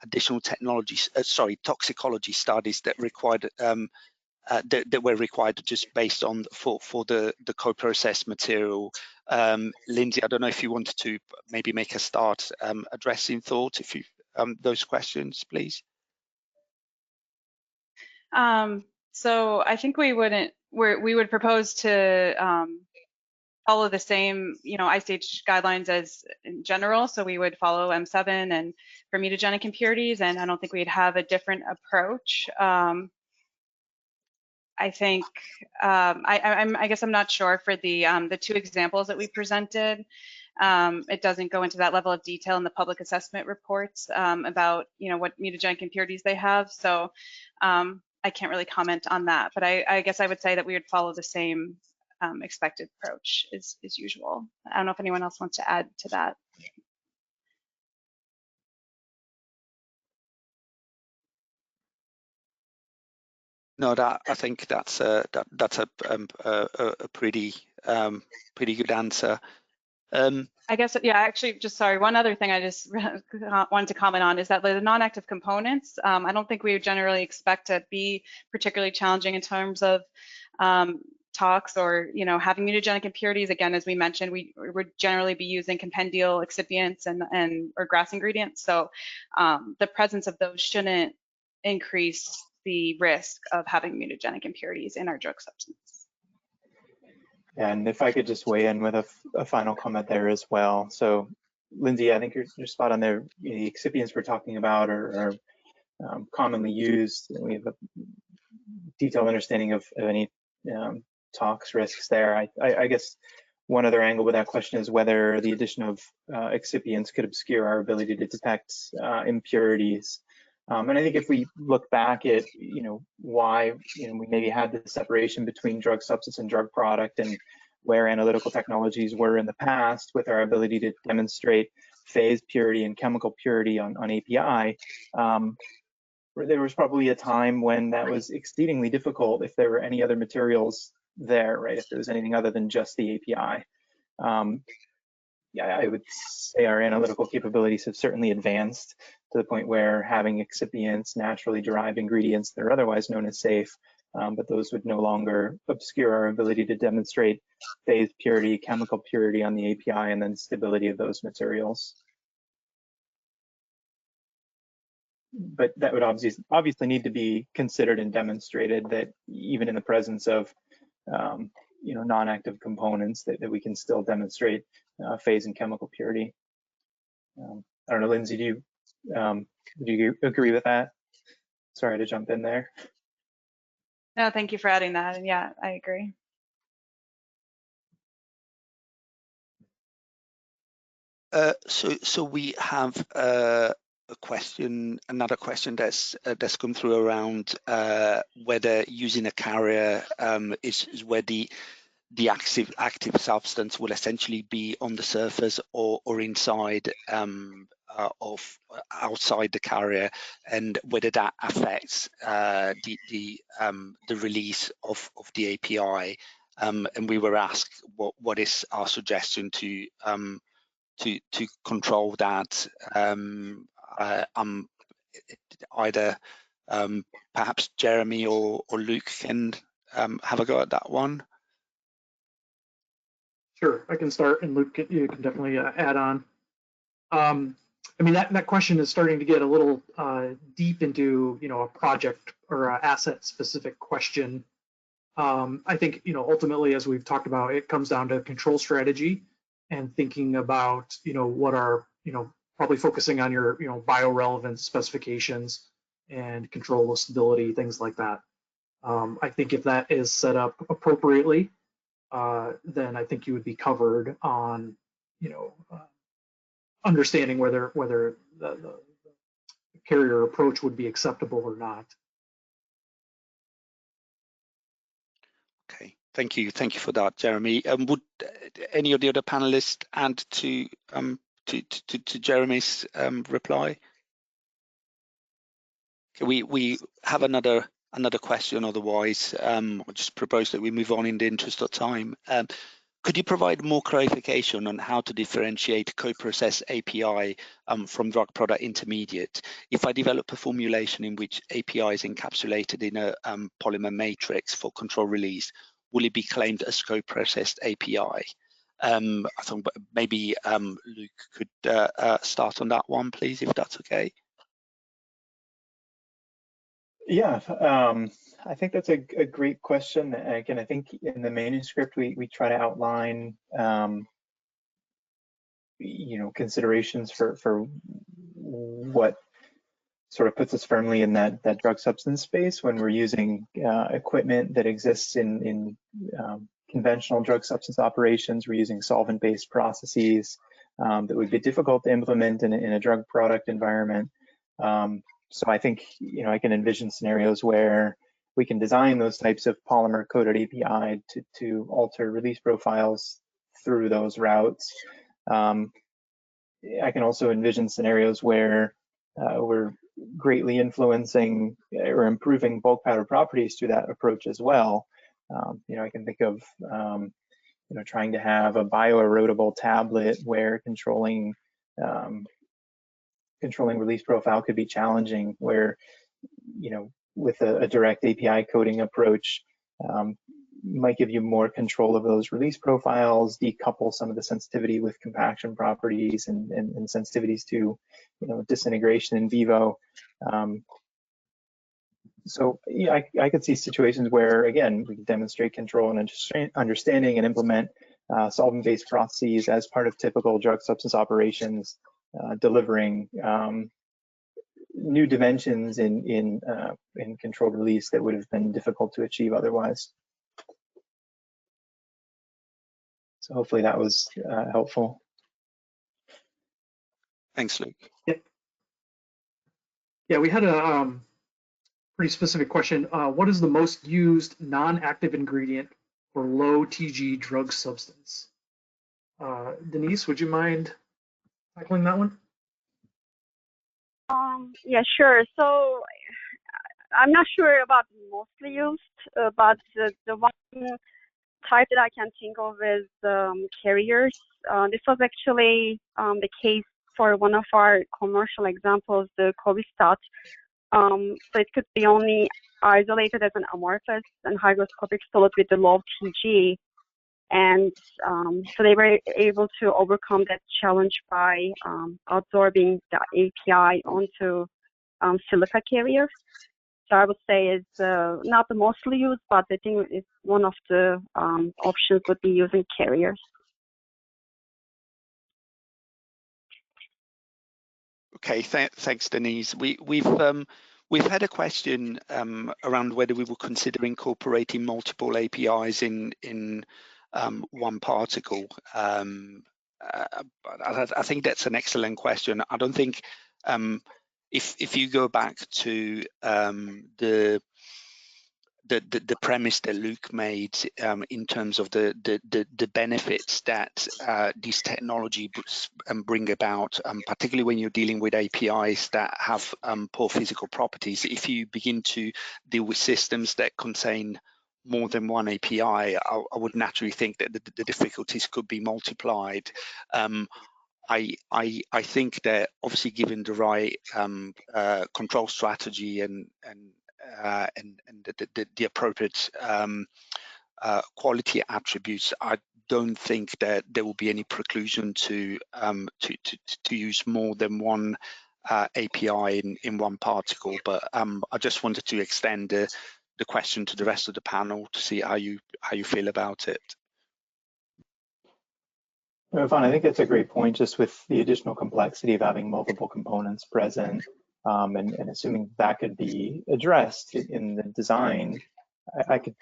additional toxicology studies that required that were required just based on for the coprocessed material. Lindsay, I don't know if you wanted to maybe make a start addressing thought, if you those questions, please. So I think we would propose to follow the same, ICH guidelines as in general. So we would follow M7 and for mutagenic impurities, and I don't think we'd have a different approach. I think I guess I'm not sure for the two examples that we presented. It doesn't go into that level of detail in the public assessment reports about what mutagenic impurities they have. So I can't really comment on that, but I guess I would say that we would follow the same expected approach as usual. I don't know if anyone else wants to add to that. No, I think that's a pretty pretty good answer. I guess, yeah, actually, just sorry, one other thing I just wanted to comment on is that the non-active components, I don't think we would generally expect to be particularly challenging in terms of tox or, having mutagenic impurities. Again, as we mentioned, we would generally be using compendial excipients or grass ingredients. So the presence of those shouldn't increase the risk of having mutagenic impurities in our drug substance. And if I could just weigh in with a final comment there as well. So, Lindsay, I think you're spot on there. The excipients we're talking about are commonly used. We have a detailed understanding of any tox risks there. I guess one other angle with that question is whether the addition of excipients could obscure our ability to detect impurities. And I think if we look back at, why, we maybe had the separation between drug substance and drug product and where analytical technologies were in the past with our ability to demonstrate phase purity and chemical purity on API, there was probably a time when that was exceedingly difficult if there were any other materials there, right? If there was anything other than just the API. Yeah, I would say our analytical capabilities have certainly advanced to the point where having excipients, naturally derived ingredients that are otherwise known as safe, but those would no longer obscure our ability to demonstrate phase purity, chemical purity on the API, and then stability of those materials. But that would obviously need to be considered and demonstrated that even in the presence of non-active components that we can still demonstrate phase and chemical purity. I don't know, Lindsay, do you agree with that? Sorry to jump in there. No, thank you for adding that. And yeah, I agree. So we have another question that's come through around whether using a carrier is where the active substance will essentially be on the surface or inside outside the carrier, and whether that affects the release of the API. And we were asked what is our suggestion to control that. Either perhaps Jeremy or Luke can have a go at that one. Sure, I can start, and Luke, you can definitely add on. I mean, that question is starting to get a little deep into, a project or asset-specific question. I think, ultimately, as we've talked about, it comes down to control strategy and thinking about, what are, probably focusing on your, biorelevant specifications and control of stability, things like that. I think if that is set up appropriately, then I think you would be covered on, understanding whether the carrier approach would be acceptable or not. Okay, thank you for that, Jeremy. Would any of the other panelists add to Jeremy's reply? Okay, we have another question. Otherwise, I'll just propose that we move on in the interest of time. Could you provide more clarification on how to differentiate co-processed API from drug product intermediate? If I develop a formulation in which API is encapsulated in a polymer matrix for control release, will it be claimed as co-processed API? I think maybe Luke could start on that one, please, if that's okay. Yeah, I think that's a great question. Again, I think in the manuscript we try to outline, considerations for what sort of puts us firmly in that drug substance space when we're using equipment that exists in conventional drug substance operations. We're using solvent-based processes that would be difficult to implement in a drug product environment. So I think, I can envision scenarios where we can design those types of polymer-coated API to alter release profiles through those routes. I can also envision scenarios where we're greatly influencing or improving bulk powder properties through that approach as well. I can think of, trying to have a bioerodible tablet where controlling release profile could be challenging, where, with a direct API coding approach, might give you more control of those release profiles, decouple some of the sensitivity with compaction properties and sensitivities to, disintegration in vivo. So yeah, I could see situations where, again, we can demonstrate control and understanding and implement solvent-based processes as part of typical drug substance operations, delivering new dimensions in controlled release that would have been difficult to achieve otherwise. So hopefully that was helpful. Thanks, Luke. Yeah, we had a pretty specific question. What is the most used non-active ingredient for low TG drug substance? Denise, would you mind tackling that one? Yeah, sure. So I'm not sure about mostly used, but the one type that I can think of is carriers. This was actually the case for one of our commercial examples, the Coprocessed. So it could be only isolated as an amorphous and hygroscopic solid with the low TG. And so they were able to overcome that challenge by absorbing the API onto silica carriers. So I would say it's not the mostly used, but I think it's one of the options would be using carriers. Okay, thanks, Denise. We've had a question around whether we will consider incorporating multiple APIs in one particle. I think that's an excellent question. I don't think if you go back to the premise that Luke made in terms of the benefits that this technology bring about, particularly when you're dealing with APIs that have poor physical properties. If you begin to deal with systems that contain more than one API, I would naturally think that the difficulties could be multiplied. I think that obviously, given the right control strategy and the appropriate quality attributes, I don't think that there will be any preclusion to use more than one API in one particle. But I just wanted to extend the question to the rest of the panel to see how you feel about it. Yvonne, I think that's a great point, just with the additional complexity of having multiple components present, and assuming that could be addressed in the design. I could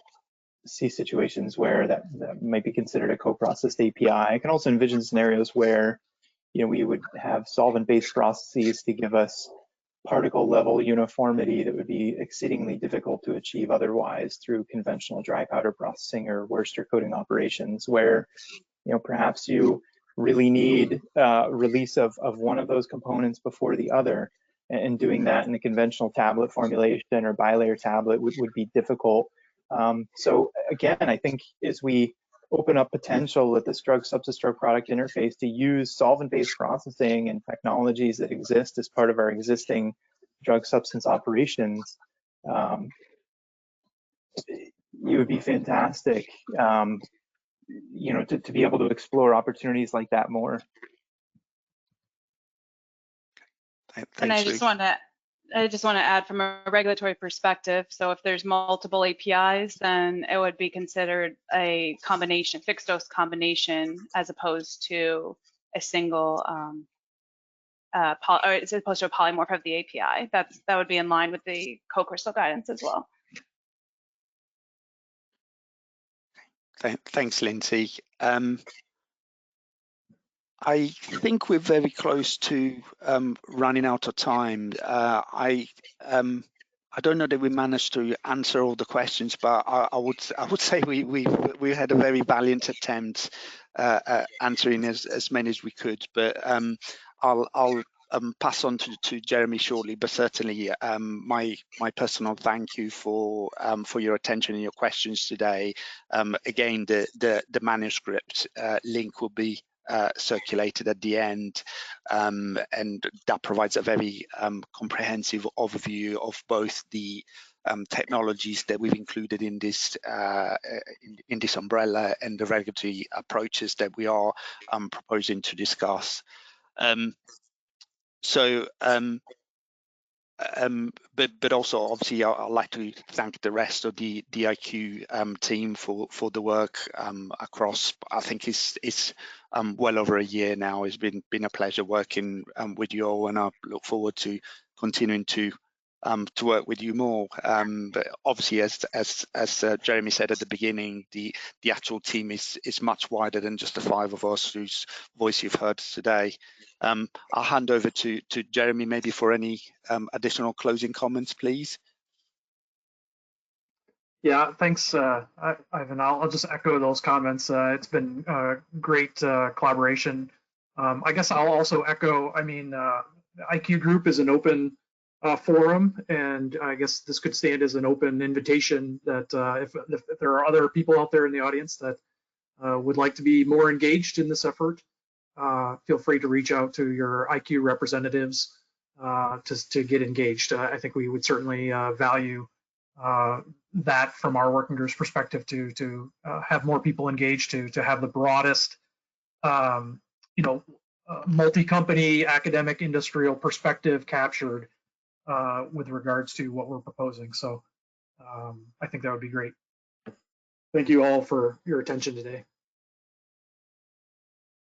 see situations where that might be considered a co-processed API. I can also envision scenarios where, we would have solvent-based processes to give us particle level uniformity that would be exceedingly difficult to achieve otherwise through conventional dry powder processing or Wurster coating operations, where perhaps you really need release of one of those components before the other, and doing that in a conventional tablet formulation or bilayer tablet would be difficult. So again, I think as we open up potential at this drug substance drug product interface to use solvent-based processing and technologies that exist as part of our existing drug substance operations, it would be fantastic, to be able to explore opportunities like that more. Thanks, and I just want to add from a regulatory perspective. So if there's multiple APIs, then it would be considered a combination, fixed dose combination, as opposed to a single, or as opposed to a polymorph of the API. That would be in line with the co-crystal guidance as well. Thanks, Lindsay. I think we're very close to running out of time. I don't know that we managed to answer all the questions, but I would say we had a very valiant attempt at answering as many as we could. But I'll pass on to Jeremy shortly, but certainly my personal thank you for your attention and your questions today. Again, the manuscript link will be circulated at the end, and that provides a very comprehensive overview of both the technologies that we've included in this umbrella and the regulatory approaches that we are proposing to discuss. But also obviously I'd like to thank the rest of the IQ team for the work across. I think it's well over a year now. It's been a pleasure working with you all, and I look forward to continuing to work with you more. But obviously, as Jeremy said at the beginning, the actual team is much wider than just the 5 of us whose voice you've heard today. I'll hand over to Jeremy maybe for any additional closing comments, please. Yeah, thanks, Ivan. I'll just echo those comments. It's been great collaboration. I guess I'll also echo, I mean, the IQ group is an open forum, and I guess this could stand as an open invitation that if there are other people out there in the audience that would like to be more engaged in this effort, feel free to reach out to your IQ representatives to get engaged. I think we would certainly value that from our working group's perspective to have more people engaged, to have the broadest, multi-company academic industrial perspective captured with regards to what we're proposing. So I think that would be great. Thank you all for your attention today.